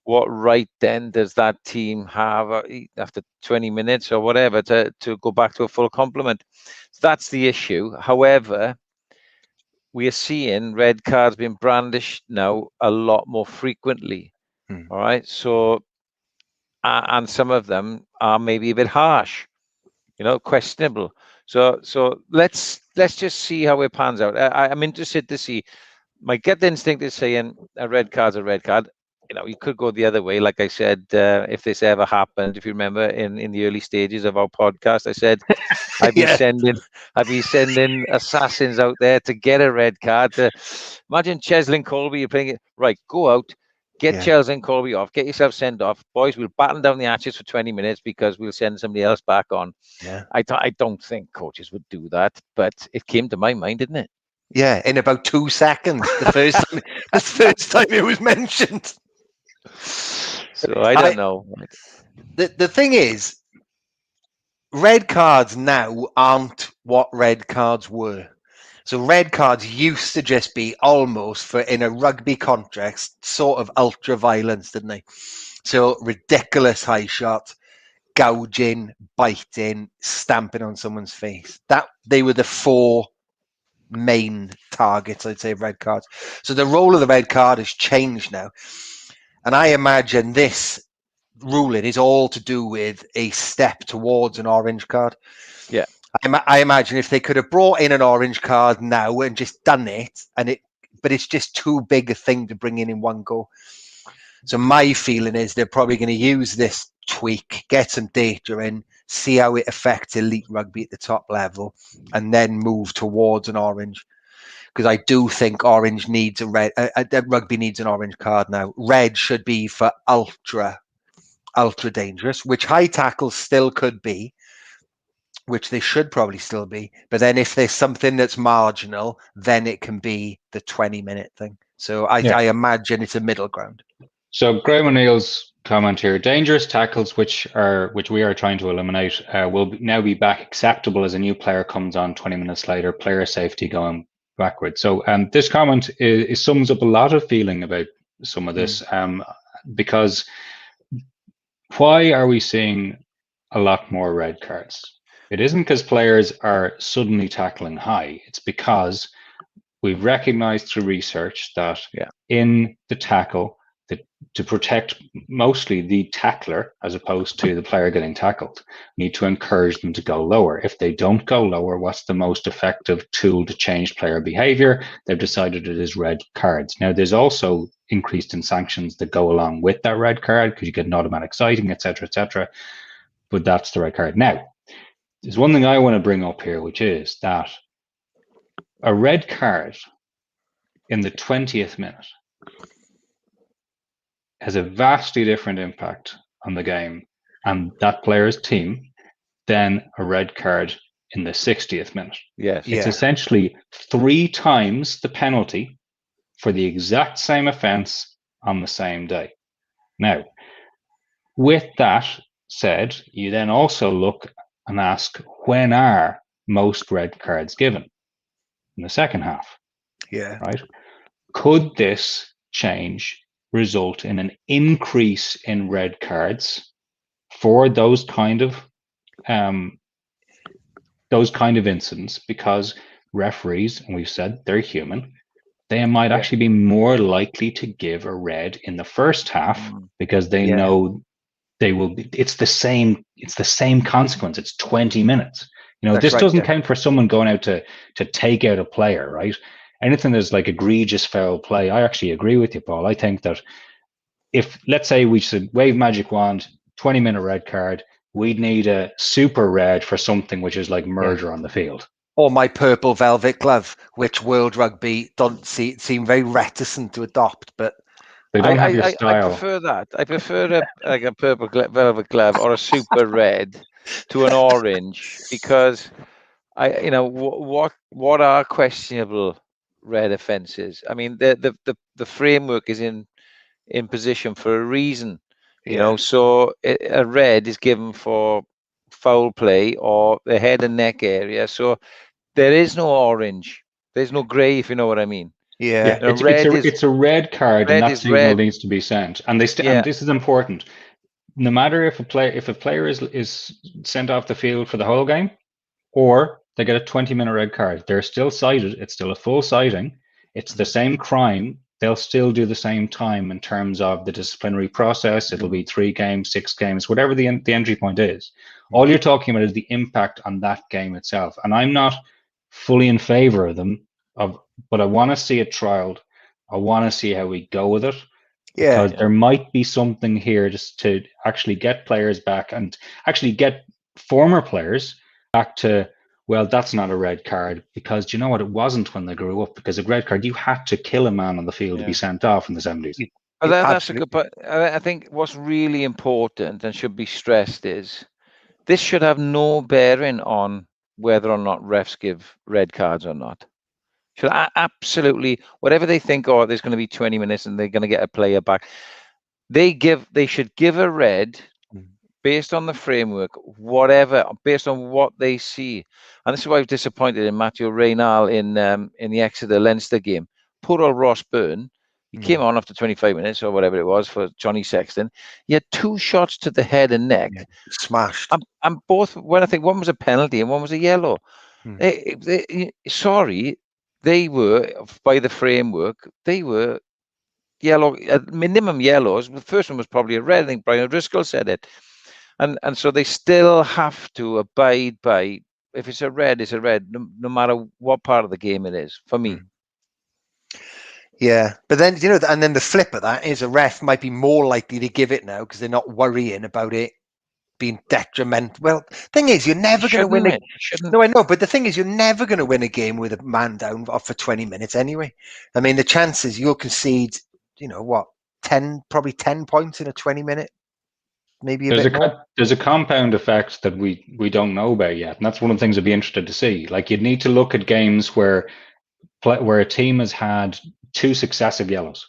what right then does that team have after 20 minutes or whatever to go back to a full complement? So that's the issue. However, we are seeing red cards being brandished now a lot more frequently. All right. So, and some of them are maybe a bit harsh, questionable. So let's just see how it pans out. I'm interested to see. My gut instinct is saying a red card's a red card. You could go the other way. Like I said, if this ever happened, if you remember in the early stages of our podcast, I said I'd be sending assassins out there to get a red card. Imagine Cheslin Colby, you're playing it right. Go out, get Cheslin Colby off, get yourself sent off, boys. We'll batten down the hatches for 20 minutes because we'll send somebody else back on. Yeah, I don't think coaches would do that, but it came to my mind, didn't it? Yeah, in about 2 seconds, the first time it was mentioned. So I don't know. The thing is, red cards now aren't what red cards were. So red cards used to just be almost, for in a rugby context, sort of ultra violence, didn't they? So ridiculous high shot, gouging, biting, stamping on someone's face. That they were the 4 main targets, I'd say, of red cards. So the role of the red card has changed now. And I imagine this ruling is all to do with a step towards an orange card. Yeah. I imagine if they could have brought in an orange card now and just done it, but it's just too big a thing to bring in one go. So my feeling is they're probably going to use this tweak, get some data in, see how it affects elite rugby at the top level, and then move towards an orange. Because I do think orange needs a red. Rugby needs an orange card now. Red should be for ultra dangerous, which high tackles still could be, which they should probably still be. But then if there's something that's marginal, then it can be the 20-minute thing. So I imagine it's a middle ground. So Graham O'Neill's comment here. Dangerous tackles, which we are trying to eliminate, will now be back acceptable as a new player comes on 20 minutes later. Player safety going backwards. So this comment sums up a lot of feeling about some of this, because why are we seeing a lot more red cards? It isn't because players are suddenly tackling high. It's because we've recognized through research that in the tackle, to protect mostly the tackler as opposed to the player getting tackled, we need to encourage them to go lower. If they don't go lower, what's the most effective tool to change player behavior? They've decided it is red cards. Now, there's also increased in sanctions that go along with that red card because you get an automatic citing, etc., etc. But that's the red card. Now, there's one thing I want to bring up here, which is that a red card in the 20th minute has a vastly different impact on the game and that player's team than a red card in the 60th minute. Yes. It's essentially 3 times the penalty for the exact same offence on the same day. Now, with that said, you then also look and ask, when are most red cards given? In the second half. Yeah. Right? Could this change result in an increase in red cards for those kind of incidents? Because referees, and we've said they're human, they might actually be more likely to give a red in the first half because they know they will be, it's the same consequence. It's 20 minutes. You know, this doesn't count for someone going out to take out a player, right? Anything that's like egregious foul play, I actually agree with you, Paul. I think that if, let's say we should wave magic wand, 20-minute red card, we'd need a super red for something which is like murder on the field. Or my purple velvet glove, which World Rugby seem very reticent to adopt, but they don't have your style. I prefer that. I prefer a purple velvet glove or a super red to an orange, because what are questionable red offences? I mean, the framework is in position for a reason, you know. So a red is given for foul play or the head and neck area. So there is no orange. There's no grey, if you know what I mean. Yeah. It's a red card, and that signal needs to be sent. And and this is important. No matter if a player is sent off the field for the whole game, or they get a 20-minute red card, they're still cited. It's still a full citing. It's the same crime. They'll still do the same time in terms of the disciplinary process. It'll be 3 games, 6 games, whatever the entry point is. All you're talking about is the impact on that game itself. And I'm not fully in favor of them, but I want to see it trialed. I want to see how we go with it. Because there might be something here just to actually get players back and actually get former players back to, well, that's not a red card, because you know what, it wasn't when they grew up, because a red card, you had to kill a man on the field to be sent off in the 70s. That's a good point. I think what's really important and should be stressed is this should have no bearing on whether or not refs give red cards or not. Should absolutely, whatever they think, or there's going to be 20 minutes and they're going to get a player back, they should give a red based on the framework, whatever, based on what they see. And this is why I was disappointed in Matthew Reynal in the Exeter Leinster game. Poor old Ross Byrne, he came on after 25 minutes or whatever it was for Johnny Sexton. He had 2 shots to the head and neck. Smashed. Hmm. And both, when I think one was a penalty and one was a yellow. They were, by the framework, they were yellow, minimum yellows. The first one was probably a red. I think Brian O'Driscoll said it. And so they still have to abide by, if it's a red, it's a red, no matter what part of the game it is, for me. Yeah, but then, and then the flip of that is a ref might be more likely to give it now because they're not worrying about it being detrimental. Well, thing is, you're never going to win No, I know, but the thing is, you're never going to win a game with a man down for 20 minutes anyway. I mean, the chances you'll concede, probably 10 points in a 20-minute, maybe a bit more. There's a compound effect that we don't know about yet, and that's one of the things I'd be interested to see. Like, you'd need to look at games where a team has had 2 successive yellows.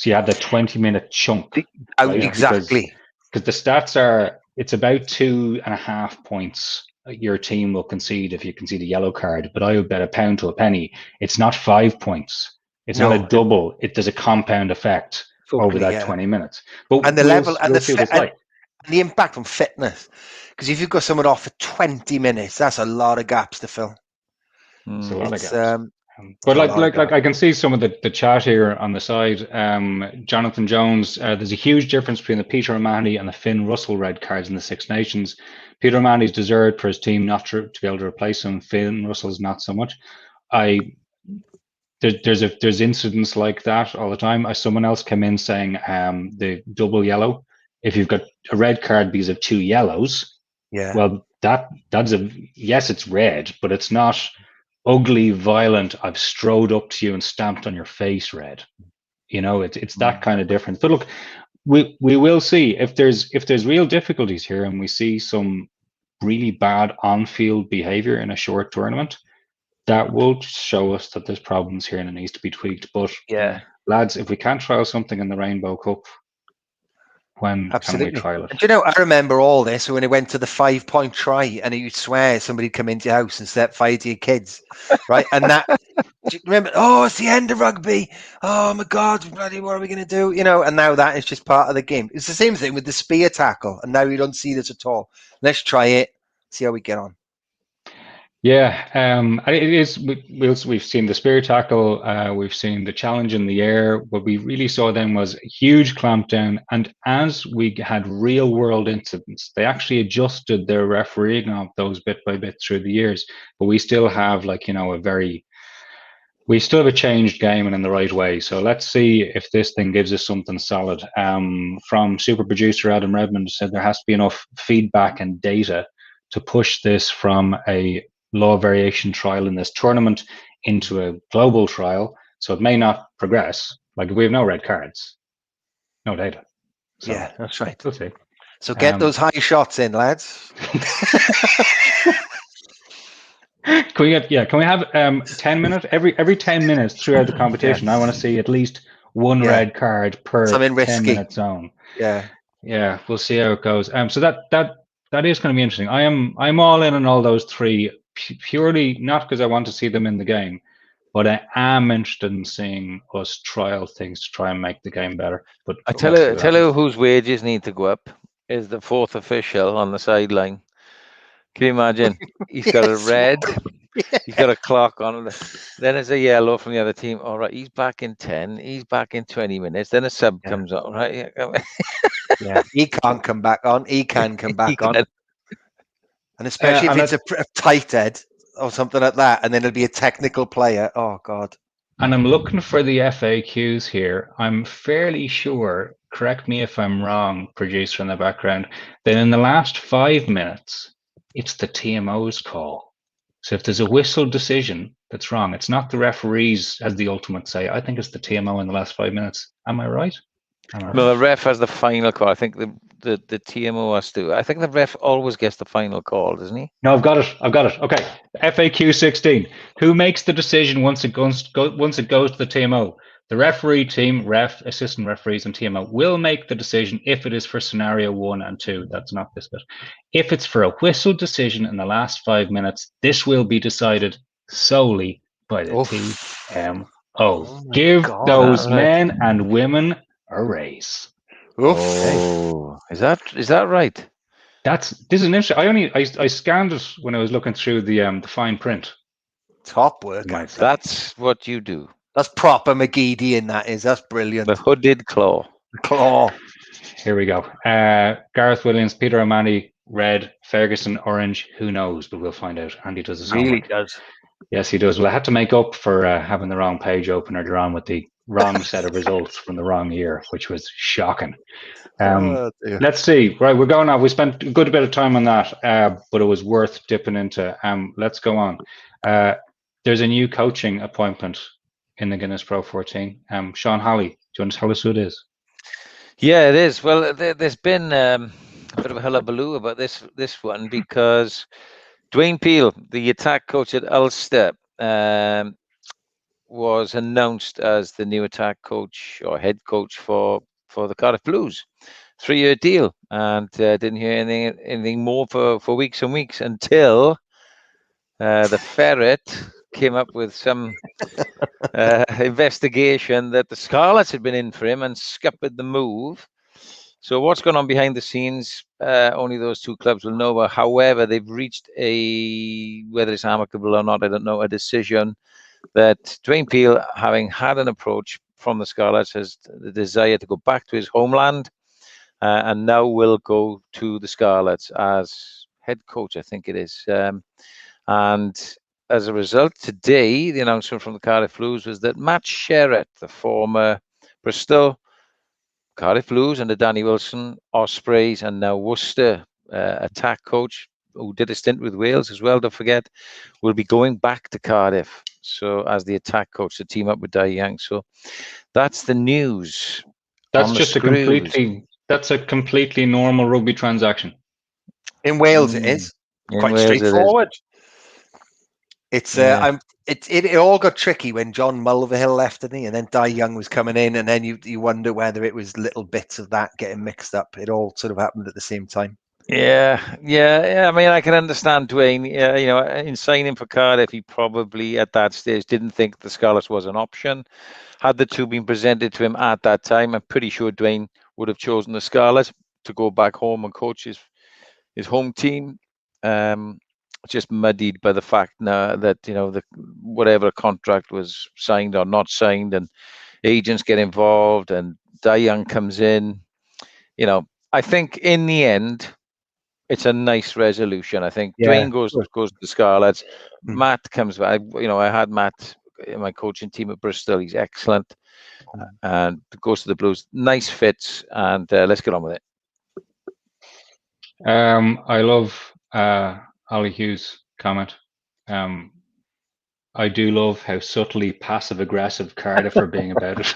So you had the 20-minute chunk. Right? Exactly. Because the stats are, it's about 2.5 points your team will concede if you concede a yellow card. But I would bet a pound to a penny, it's not 5 points. It's not a double. There's a compound effect over that 20 minutes. But and the level and we'll see what it's like. And the impact on fitness. Because if you've got someone off for 20 minutes, that's a lot of gaps to fill. It's a lot of gaps. But like I can see some of the chat here on the side. Jonathan Jones, there's a huge difference between the Peter O'Mahony and the Finn Russell red cards in the Six Nations. Peter O'Mahony's deserved for his team not to be able to replace him. Finn Russell's not so much. There's incidents like that all the time. Someone else came in saying the double yellow. If you've got a red card because of 2 yellows, well that's yes, it's red, but it's not ugly, violent, I've strode up to you and stamped on your face red. It's that kind of difference. But look, we will see if there's real difficulties here and we see some really bad on-field behavior in a short tournament, that will show us that there's problems here and it needs to be tweaked. But lads, if we can't trial something in the Rainbow Cup, when can we trial it? And I remember all this when it went to the 5-point try, and you'd swear somebody'd come into your house and set fire to your kids, right? And that, do you remember? Oh, it's the end of rugby. Oh my God, bloody, what are we going to do? And now that is just part of the game. It's the same thing with the spear tackle, and now you don't see this at all. Let's try it, see how we get on. Yeah, it is. We've seen the spear tackle. We've seen the challenge in the air. What we really saw then was a huge clampdown. And as we had real world incidents, they actually adjusted their refereeing of those bit by bit through the years. But we still have we still have a changed game and in the right way. So let's see if this thing gives us something solid. From super producer Adam Redmond said there has to be enough feedback and data to push this from a law variation trial in this tournament into a global trial, so it may not progress. Like, we have no red cards, no data. So, yeah, that's right. We'll see. So get those high shots in, lads. Can we have 10 minutes every 10 minutes throughout the competition? I want to see at least one red card per 10-minute zone. Yeah, we'll see how it goes. So that is going to be interesting. I'm all in on all those 3, purely not because I want to see them in the game, but I am interested in seeing us trial things to try and make the game better. But I tell you whose wages need to go up is the 4th official on the sideline. Can you imagine? He's got a red, he's got a clock on it. Then there's a yellow from the other team. All right, he's back in 10. He's back in 20 minutes. Then a sub comes on. Right? Yeah, he can't come back on. He can come back on. And especially if it's a tight head or something like that, and then it'll be a technical player. Oh, God. And I'm looking for the FAQs here. I'm fairly sure, correct me if I'm wrong, producer in the background, that in the last 5 minutes, it's the TMO's call. So if there's a whistle decision that's wrong, it's not the referees as the ultimate say. I think it's the TMO in the last 5 minutes. Am I right? No, the ref has the final call. I think the TMO has to. I think the ref always gets the final call, doesn't he? No, I've got it. Okay, FAQ 16. Who makes the decision once it goes to the TMO? The referee team, ref, assistant referees, and TMO will make the decision if it is for scenario 1 and 2. That's not this bit. If it's for a whistle decision in the last 5 minutes, this will be decided solely by the TMO. Give those men and women a raise. Oh, is that right? This is an interesting. I scanned it when I was looking through the fine print. Top work. That's what you do. That's proper McGeady in that is. That's brilliant. The hooded claw. Here we go. Gareth Williams, Peter O'Mahony, red, Ferguson, orange. Who knows? But we'll find out. Andy does his homework. Really does. Yes, he does. Well, I had to make up for having the wrong page open earlier on with the wrong set of results from the wrong year, which was shocking. Let's see. Right, we're going on. We spent a good bit of time on that, but it was worth dipping into. Let's go on. There's a new coaching appointment in the Guinness PRO14. Sean Holley, do you want to tell us who it is? Yeah, it is. Well, there's been a bit of a hullabaloo about this one because Dwayne Peel, the attack coach at Ulster, was announced as the new attack coach or head coach for the Cardiff Blues. 3-year deal, and didn't hear anything more for weeks and weeks until the Ferret came up with some investigation that the Scarlets had been in for him and scuppered the move. So what's going on behind the scenes, only those two clubs will know. However, they've reached whether it's amicable or not, I don't know, a decision that Dwayne Peel, having had an approach from the Scarlets, has the desire to go back to his homeland, and now will go to the Scarlets as head coach, I think it is. And as a result, today, the announcement from the Cardiff Blues was that Matt Sherratt, the former Bristol, Cardiff Blues under Danny Wilson, Ospreys, and now Worcester attack coach, who did a stint with Wales as well, don't forget, will be going back to Cardiff. So as the attack coach to team up with Dai Young. So that's the news. That's just a completely normal rugby transaction. In Wales, it is quite straightforward. It's it all got tricky when John Mulvihill left, didn't he? And then Dai Young was coming in, and then you wonder whether it was little bits of that getting mixed up. It all sort of happened at the same time. Yeah. I mean, I can understand Dwayne. You know, in signing for Cardiff, he probably at that stage didn't think the Scarlets was an option. Had the two been presented to him at that time, I'm pretty sure Dwayne would have chosen the Scarlets to go back home and coach his home team. Just muddied by the fact now that, you know, whatever contract was signed or not signed, and agents get involved, and Dai Young comes in. You know, I think in the end, it's a nice resolution. I think Dwayne goes to the Scarlets. Matt comes back. You know, I had Matt in my coaching team at Bristol. He's excellent, and goes to the Blues. Nice fits, and let's get on with it. I love Ollie Hughes' comment. I do love how subtly passive-aggressive Cardiff are being about it.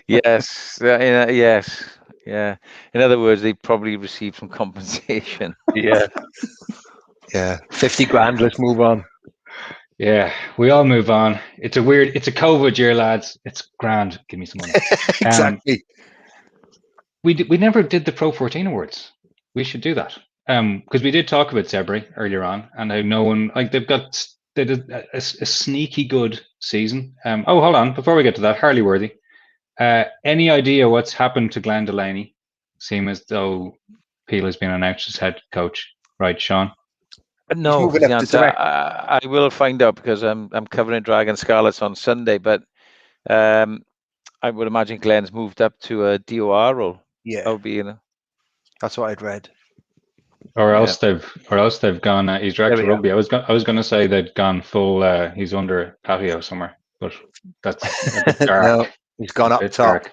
Yes, yes, yeah. In other words, they probably received some compensation. Yeah, 50 grand. Let's move on. Yeah, we all move on. It's a COVID year, lads. It's grand. Give me some money. Exactly. We never did the Pro 14 awards. We should do that. Because we did talk about Sebri earlier on, and how no one, like, they did a sneaky good season. Oh, hold on, before we get to that, Harley Worthy, any idea what's happened to Glenn Delaney? Seem as though Peel has been announced as head coach, right, Sean? No, I will find out, because I'm covering Dragon Scarlets on Sunday, but I would imagine Glenn's moved up to a DOR role. Yeah, that would be, you know. That's what I'd read. Or else they've gone. He's director of rugby. I was going to say they'd gone full. He's under a patio somewhere, but that's dark. No, he's gone up top. Dark.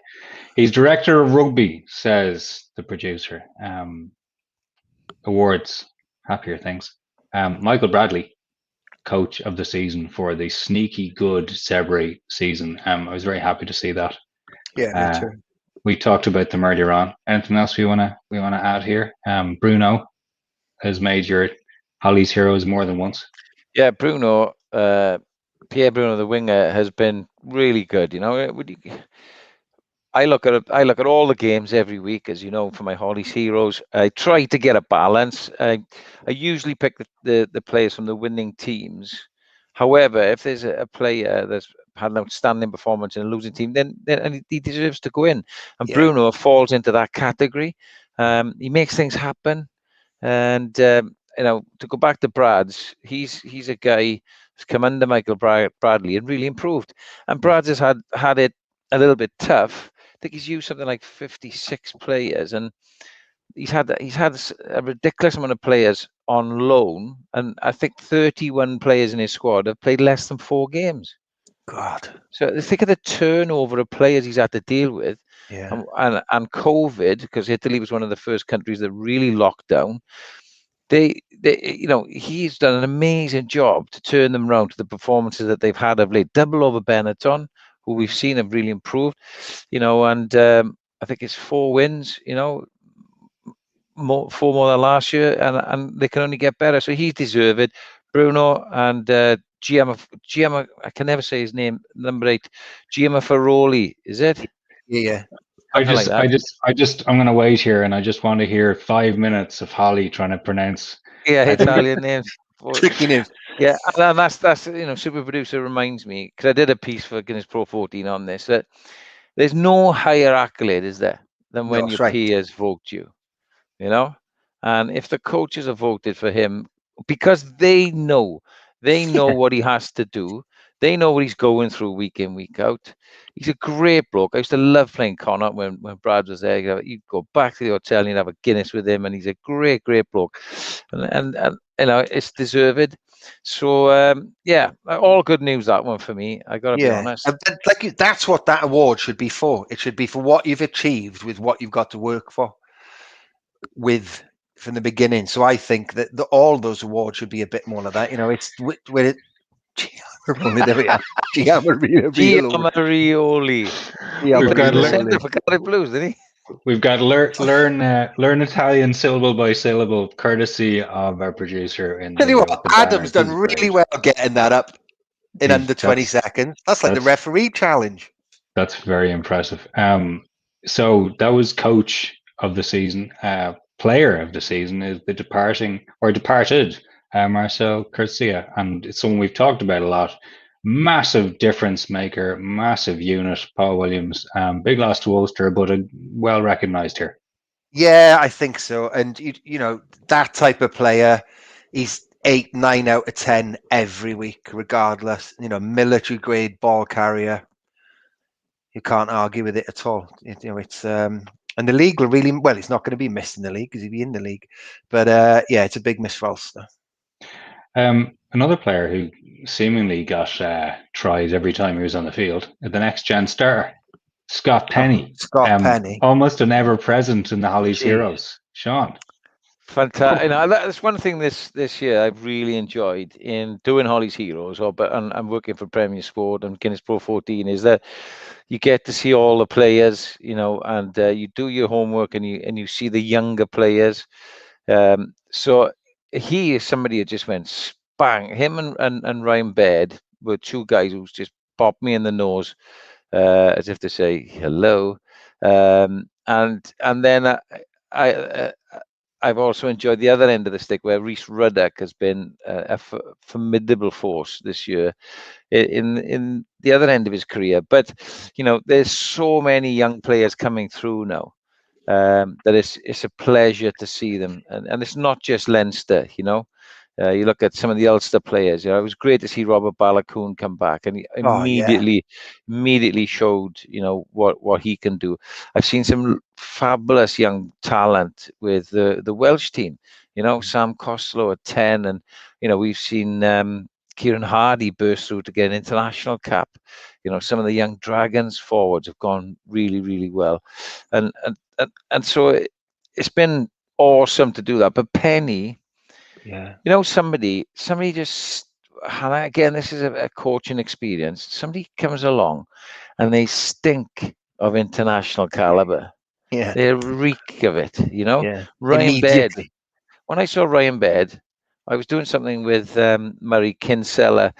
He's director of rugby, says the producer. Awards, happier things. Michael Bradley, coach of the season for the sneaky good Sebri season. I was very happy to see that. Yeah, me too. We talked about them earlier on. Anything else we want to add here? Bruno has made your Holley's heroes more than once. Yeah, Bruno, Pierre Bruno, the winger, has been really good. You know, I look at all the games every week, as you know, for my Holley's heroes. I try to get a balance. I usually pick the players from the winning teams. However, if there's a player that's had an outstanding performance in a losing team, then he deserves to go in. And Bruno falls into that category. He makes things happen. And you know, to go back to Brad's, he's a guy who's come under Michael Bradley and really improved. And Brad's has had it a little bit tough. I think he's used something like 56 players, and he's had a ridiculous amount of players on loan, and I think 31 players in his squad have played less than 4 games. God. So think of the turnover of players he's had to deal with. Yeah. And COVID, because Italy was one of the first countries that really locked down. They you know, he's done an amazing job to turn them around to the performances that they've had of late. Double over Benetton, who we've seen have really improved, you know, and I think it's 4 wins, you know, 4 more than last year, and they can only get better. So he's deserved. Bruno and Giamma. I can never say his name. Number 8, Giamma is it? Yeah. I'm Something like that. going to wait here, and I just want to hear 5 minutes of Holley trying to pronounce. Yeah, Italian names. Tricky names. Yeah, and that's super producer reminds me, because I did a piece for Guinness PRO14 on this, that there's no higher accolade, is there, than when No, your that's right. peers vote you, and if the coaches have voted for him, because they know what he has to do, they know what he's going through week in, week out. He's a great bloke. I used to love playing Connacht when Brad was there. You'd go back to the hotel and you'd have a Guinness with him, and he's a great bloke, and it's deserved. So all good news, that one for me. I gotta be honest. And that's what that award should be for. It should be for what you've achieved with what you've got to work for with from the beginning. So I think that all those awards should be a bit more like that. It's with it. There we are. Giamarioli. We've got to learn for Cardiff Blues, didn't he? We've got to learn Italian syllable by syllable, courtesy of our producer. Tell you what, Adam's done really well getting that up in under 20 seconds. That's like the referee challenge. That's very impressive. So that was coach of the season. Player of the season is the departed Marcel Curcia, and it's someone we've talked about a lot. Massive difference maker, massive unit, Paul Williams. Big loss to Ulster, but well recognised here. Yeah, I think so. And that type of player, he's 8, 9 out of 10 every week, regardless. Military grade ball carrier. You can't argue with it at all. It's and the league will really it's not going to be missed in the league because he'll be in the league. But it's a big miss for Ulster. Another player who seemingly got tries every time he was on the field, the next gen star, Scott Penny. Penny. Almost an ever-present in the Holley's Heroes. Sean. Fantastic. That's one thing this year I've really enjoyed in doing Holley's Heroes, and working for Premier Sport and Guinness PRO14, is that you get to see all the players, and you do your homework and you see the younger players. So he is somebody who just went bang. Him and Ryan Baird were two guys who just popped me in the nose, as if to say hello. And then I've also enjoyed the other end of the stick, where Rhys Ruddock has been a formidable force this year in the other end of his career. But there's so many young players coming through now that it's a pleasure to see them, and it's not just Leinster. You look at some of the Ulster players. It was great to see Robert Balakoon come back, and he immediately showed what he can do. I've seen some fabulous young talent with the Welsh team. Sam Costello at 10, and we've seen Kieran Hardy burst through to get an international cap. Some of the young Dragons forwards have gone really, really well, and so it's been awesome to do that. But Penny. Yeah. Somebody just, and again, this is a coaching experience. Somebody comes along and they stink of international caliber. Yeah. They reek of it, Yeah. Ryan Baird. When I saw Ryan Baird, I was doing something with Murray Kinsella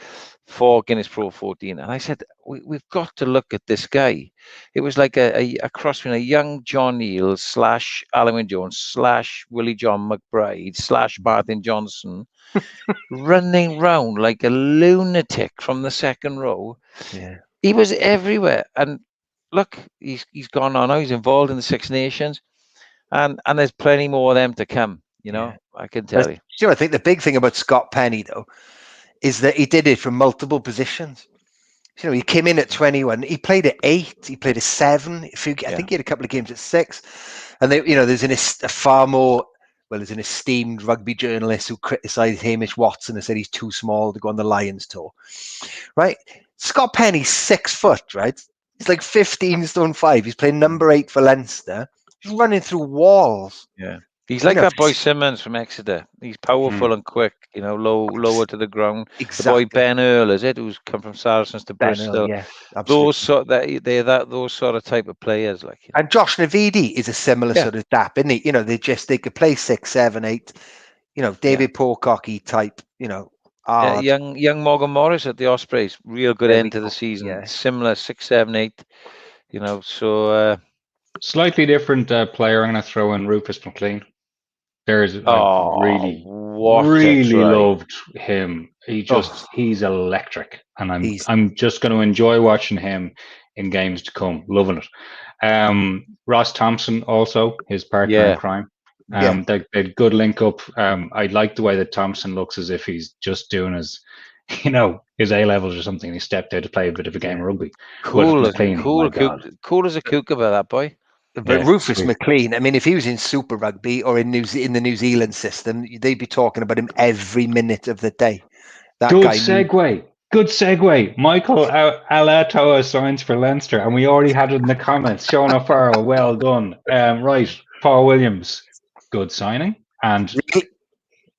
for Guinness PRO14, and I said, we've got to look at this guy. It was like a cross between a young John Eales / Alan Wyn Jones / Willie John McBride / Martin Johnson, running round like a lunatic from the second row. Yeah, he was everywhere. And look, he's gone on now. He's involved in the Six Nations, and there's plenty more of them to come. I can tell you. I think the big thing about Scott Penny, though, is that he did it from multiple positions. He came in at 21. He played at 8. He played at 7. I think he had a couple of games at 6. And there's a far more. Well, there's an esteemed rugby journalist who criticised Hamish Watson and said he's too small to go on the Lions tour. Right? Scott Penny's 6 foot. Right? He's like 15 stone 5. He's playing number 8 for Leinster. He's running through walls. Yeah. He's like that boy Simmons from Exeter. He's powerful and quick, lower to the ground. Exactly. The boy Ben Earl, is it, who's come from Saracens to Bristol? Earl, yeah, absolutely. Those sort of type of players, like. And Josh Navidi is a similar sort of dap, isn't he? They could play 6, 7, 8. David Pococky type. hard. Young Morgan Morris at the Ospreys, real good There end we to the go. season. Yeah. Similar 6, 7, 8. You know, so Slightly different player. I'm going to throw in Rufus McLean. I've really what a try. loved him. He's electric, and I'm just going to enjoy watching him in games to come. Loving it. Ross Thompson also, his partner in crime. They good link up. I like the way that Thompson looks as if he's just doing his A levels or something. He stepped out to play a bit of a game of rugby. Cool as a cucumber, that boy. But Rufus McLean, I mean, if he was in Super Rugby or in the New Zealand system, they'd be talking about him every minute of the day. Good segue. Michael Alatoa signs for Leinster, and we already had it in the comments. Sean O'Farrell, well done. Right, Paul Williams, good signing. And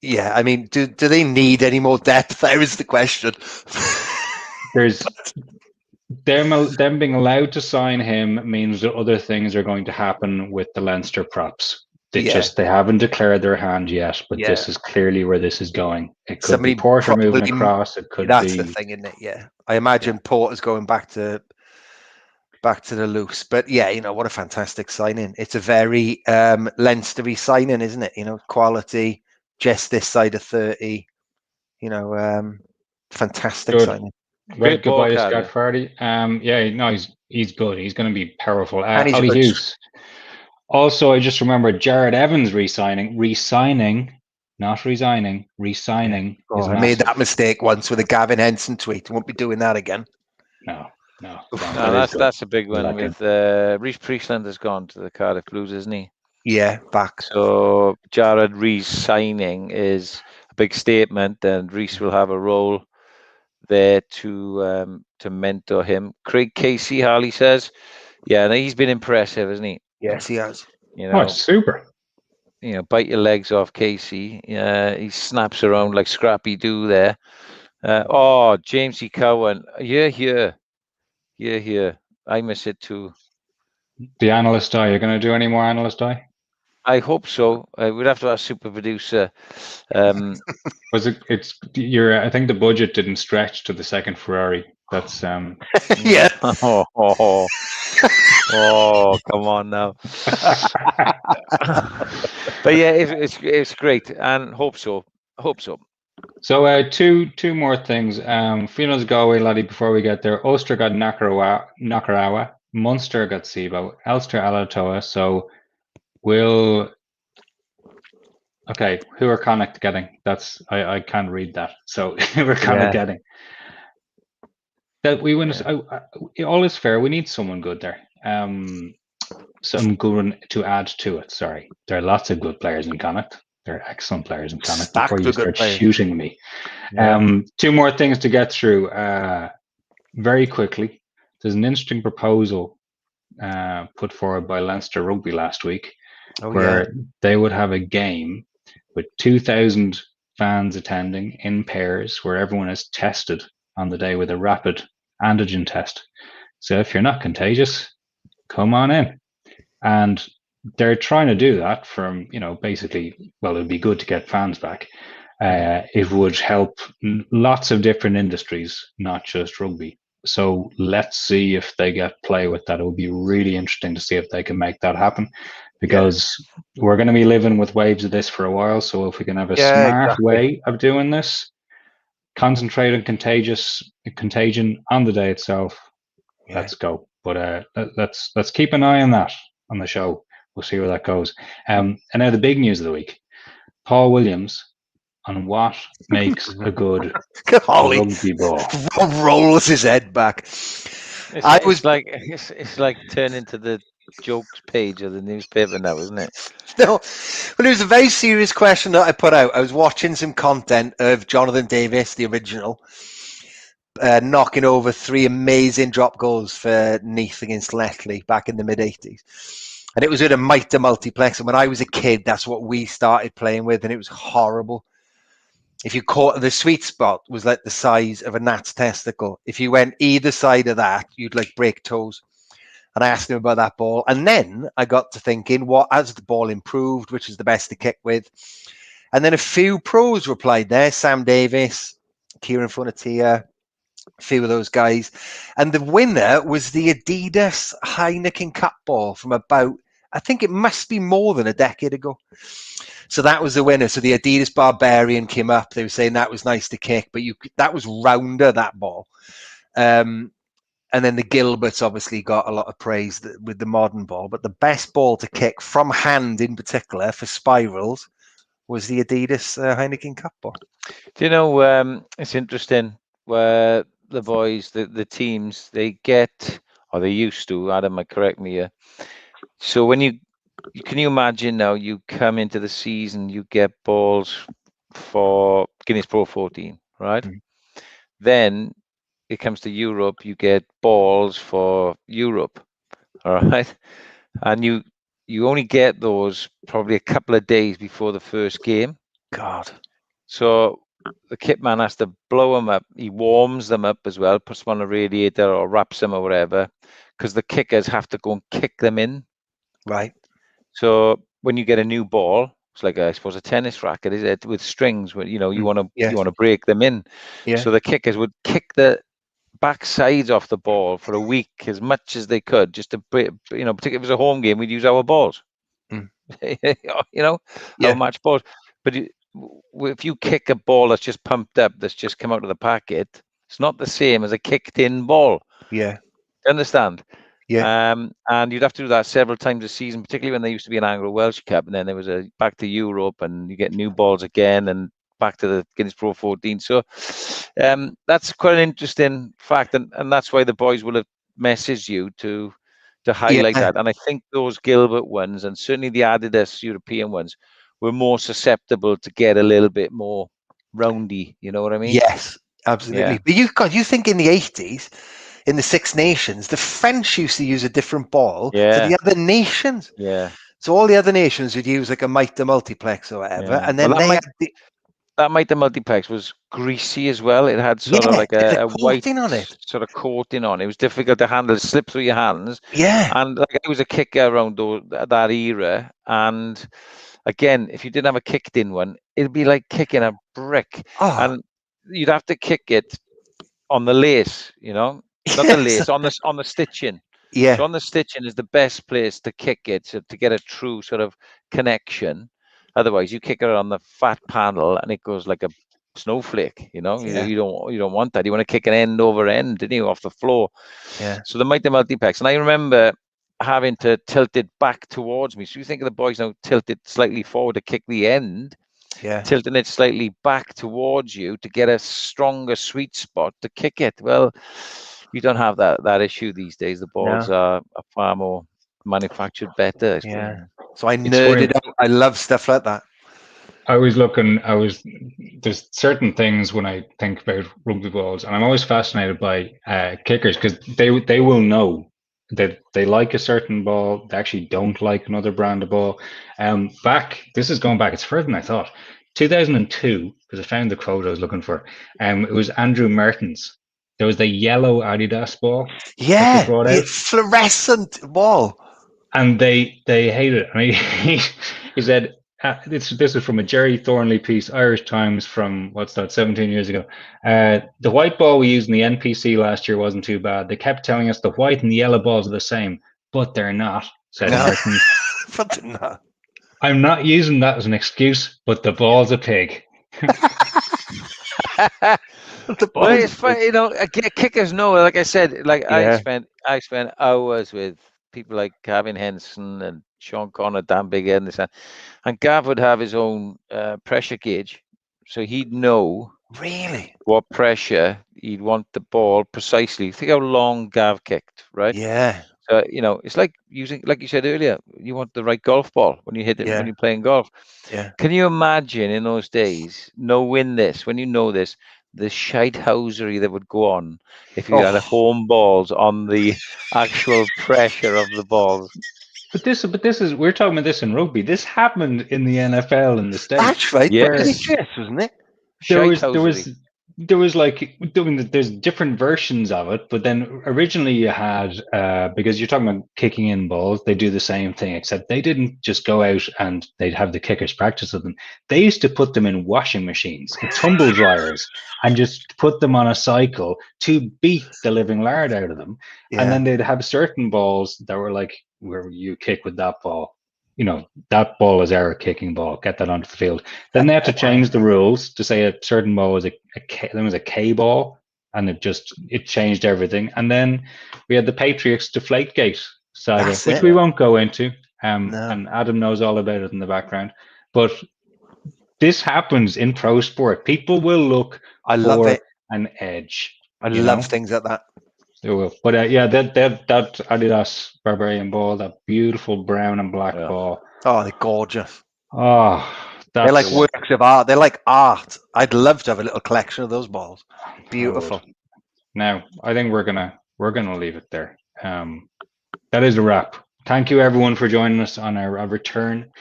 yeah, I mean, do they need any more depth? There is the question. There's them being allowed to sign him means that other things are going to happen with the Leinster props. They haven't declared their hand yet, but this is clearly where this is going. It could be Porter moving across. It could be the thing, isn't it? Yeah, I imagine Porter's going back to the loose. But yeah, what a fantastic signing. It's a very Leinster-y signing, isn't it? Quality, just this side of 30. Fantastic signing. Great goodbye to Scott Fardy. He's good. He's going to be powerful. Ollie Hughes. Also, I just remembered Jared Evans re-signing, not resigning, re-signing. I made that mistake once with a Gavin Henson tweet. I won't be doing that again. No. That's a big one. With Rhys Priestland has gone to the Cardiff Blues, isn't he? Yeah, back. So Jared re-signing is a big statement, and Rhys will have a role there to mentor him. Craig Casey, Harley says, he's been impressive, hasn't he? Yes, he has. Super. Bite your legs off, Casey. He snaps around like Scrappy Doo there. James E. Cowan, you're here. I miss it too. The analyst eye. You're going to do any more analyst eye? I hope so. We'd have to ask super producer. I think the budget didn't stretch to the second Ferrari. That's yeah. Come on now. But yeah, it's great, and hope so. So two more things. Finals Galway, laddie, before we get there. Ulster got Nakarawa. Munster got Sibo. Ulster Alatoa. So who are Connacht getting? That's I can't read that. So who are Connacht getting? That we win. All is fair. We need someone good there. Some good one to add to it. Sorry, there are lots of good players in Connacht. They're excellent players in Connacht. Before you start shooting me. Two more things to get through very quickly. There's an interesting proposal put forward by Leinster Rugby last week, where they would have a game with 2,000 fans attending in pairs, where everyone is tested on the day with a rapid antigen test. So if you're not contagious, come on in. And they're trying to do that from, basically, well, it would be good to get fans back. It would help lots of different industries, not just rugby. So let's see if they get play with that. It would be really interesting to see if they can make that happen, because we're going to be living with waves of this for a while. So if we can have a smart way of doing this, concentrate on contagion on the day itself, let's go. But let's keep an eye on that on the show. We'll see where that goes. And now the big news of the week: Paul Williams on what makes a good rugby ball. Rolls his head back. It's like turning to the jokes page of the newspaper now, isn't it? No, well, it was a very serious question that I put out. I was watching some content of Jonathan Davis, the original, knocking over 3 amazing drop goals for Neath against Letley back in the mid-80s. And it was at a Mitre multiplex. And when I was a kid, that's what we started playing with. And it was horrible. If you caught the sweet spot was like the size of a gnat's testicle. If you went either side of that, you'd like break toes. And I asked him about that ball. And then I got to thinking, what has the ball improved? Which is the best to kick with? And then a few pros replied there. Sam Davis, Kieran Fonatia, a few of those guys. And the winner was the Adidas Heineken Cup ball from about, I think it must be more than a decade ago. So that was the winner. So the Adidas Barbarian came up. They were saying that was nice to kick, but that was rounder, that ball. And then the Gilberts obviously got a lot of praise with the modern ball. But the best ball to kick from hand in particular for spirals was the Adidas Heineken Cup ball. Do you know, it's interesting where the boys, the teams, they get, or they used to, Adam might correct me here. So when can you imagine now, you come into the season, you get balls for Guinness PRO14, right? Mm. Then it comes to Europe, you get balls for Europe, all right? And you only get those probably a couple of days before the first game. God. So the kit man has to blow them up. He warms them up as well, puts them on a radiator or wraps them or whatever, because the kickers have to go and kick them in. Right. So when you get a new ball, it's like I suppose a tennis racket, is it, with strings? Where you want to break them in. Yeah. So the kickers would kick the back sides off the ball for a week as much as they could, just to break. Particularly if it was a home game, we'd use our balls. Mm. Our match balls. But if you kick a ball that's just pumped up, that's just come out of the packet, it's not the same as a kicked-in ball. Yeah. Understand? Yeah. And you'd have to do that several times a season, particularly when there used to be an Anglo-Welsh Cup, and then there was a back to Europe, and you get new balls again, and back to the Guinness PRO14. So that's quite an interesting fact, and that's why the boys will have messaged you to highlight that. And I think those Gilbert ones, and certainly the Adidas European ones, were more susceptible to get a little bit more roundy. You know what I mean? Yes, absolutely. Yeah. But you think in the 80s, in the Six Nations, the French used to use a different ball to the other nations. Yeah. So all the other nations would use like a Mitre multiplex or whatever, and then that Mitre multiplex was greasy as well. It had sort of like a white on it. sort of coating on it. It was difficult to handle. It slipped through your hands. Yeah. And like, I was a kicker around that era, and again, if you didn't have a kicked in one, it'd be like kicking a brick. And you'd have to kick it on the lace, not the lace, on the stitching. Yeah. So on the stitching is the best place to kick it, to get a true sort of connection. Otherwise, you kick it on the fat panel and it goes like a snowflake. You don't want that. You want to kick an end over end, didn't you, off the floor? Yeah. So the Mitre multiplex, and I remember having to tilt it back towards me. So you think of the boys now tilt it slightly forward to kick the end, tilting it slightly back towards you to get a stronger sweet spot to kick it. Well, you don't have that issue these days. The balls are far more manufactured better. Yeah. So I nerded out. I love stuff like that. There's certain things when I think about rugby balls, and I'm always fascinated by kickers, because they will know that they like a certain ball, they actually don't like another brand of ball. This is going back, it's further than I thought. 2002, because I found the quote I was looking for. It was Andrew Mertens. There was the yellow Adidas ball. Yeah, the fluorescent ball. And they hated it. I mean, he said, this is from a Jerry Thornley piece, Irish Times, from 17 years ago. The white ball we used in the NPC last year wasn't too bad. They kept telling us the white and the yellow balls are the same, but they're not, said Mertens. But they're not. I'm not using that as an excuse, but the ball's a pig. Well, it's funny, kickers know. Like I said, I spent hours with people like Gavin Henson and Sean Connor, Dan Big Ed, and Gav would have his own pressure gauge, so he'd know really what pressure he'd want the ball precisely. Think how long Gav kicked, right? Yeah. So it's like using, like you said earlier, you want the right golf ball when you hit it when you're playing golf. Yeah. Can you imagine in those days knowing this? When you know this, the shithousery that would go on if you had home balls on the actual pressure of the balls. But this is, we're talking about this in rugby. This happened in the NFL in the States. That's right. Yes, Yes, wasn't it? there was like there's different versions of it, but then originally you had because you're talking about kicking in balls, they do the same thing, except they didn't just go out and they'd have the kickers practice with them. They used to put them in washing machines, in tumble dryers, and just put them on a cycle to beat the living lard out of them. Yeah. And then they'd have certain balls that were like where you kick with that ball. You know, that ball is our kicking ball. Get that onto the field. Then they had to change the rules to say a certain ball was a K ball, and it changed everything. And then we had the Patriots Deflategate saga, which we won't go into. No. And Adam knows all about it in the background. But this happens in pro sport. People will look love for it. an edge. I love things like that. They will. But yeah, that Adidas Barbarian ball, that beautiful brown and black ball. Oh, they're gorgeous. Oh, they're like works of art. They're like art. I'd love to have a little collection of those balls. Beautiful. Now, I think we're gonna leave it there. That is a wrap. Thank you everyone for joining us on our return.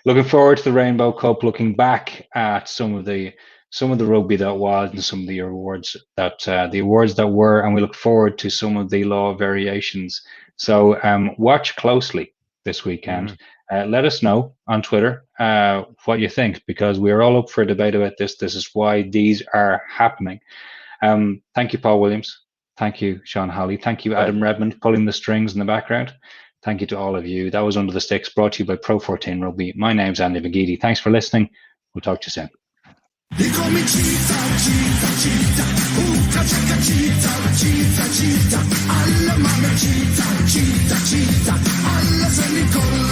Looking forward to the Rainbow Cup. Looking back at some of the rugby that was and some of the awards that were, and we look forward to some of the law variations. So watch closely this weekend. Let us know on Twitter what you think, because we're all up for a debate about this. This is why these are happening. Thank you, Paul Williams. Thank you, Sean Holley. Thank you, Adam Redmond, pulling the strings in the background. Thank you to all of you. That was Under the Sticks, brought to you by PRO14 Rugby. My name's Andy McGeady. Thanks for listening. We'll talk to you soon. They call me cheetah, cheetah, cheetah. Ooh, cheetah, cheetah, cheetah, cheetah. I love my cheetah, cheetah, cheetah. I love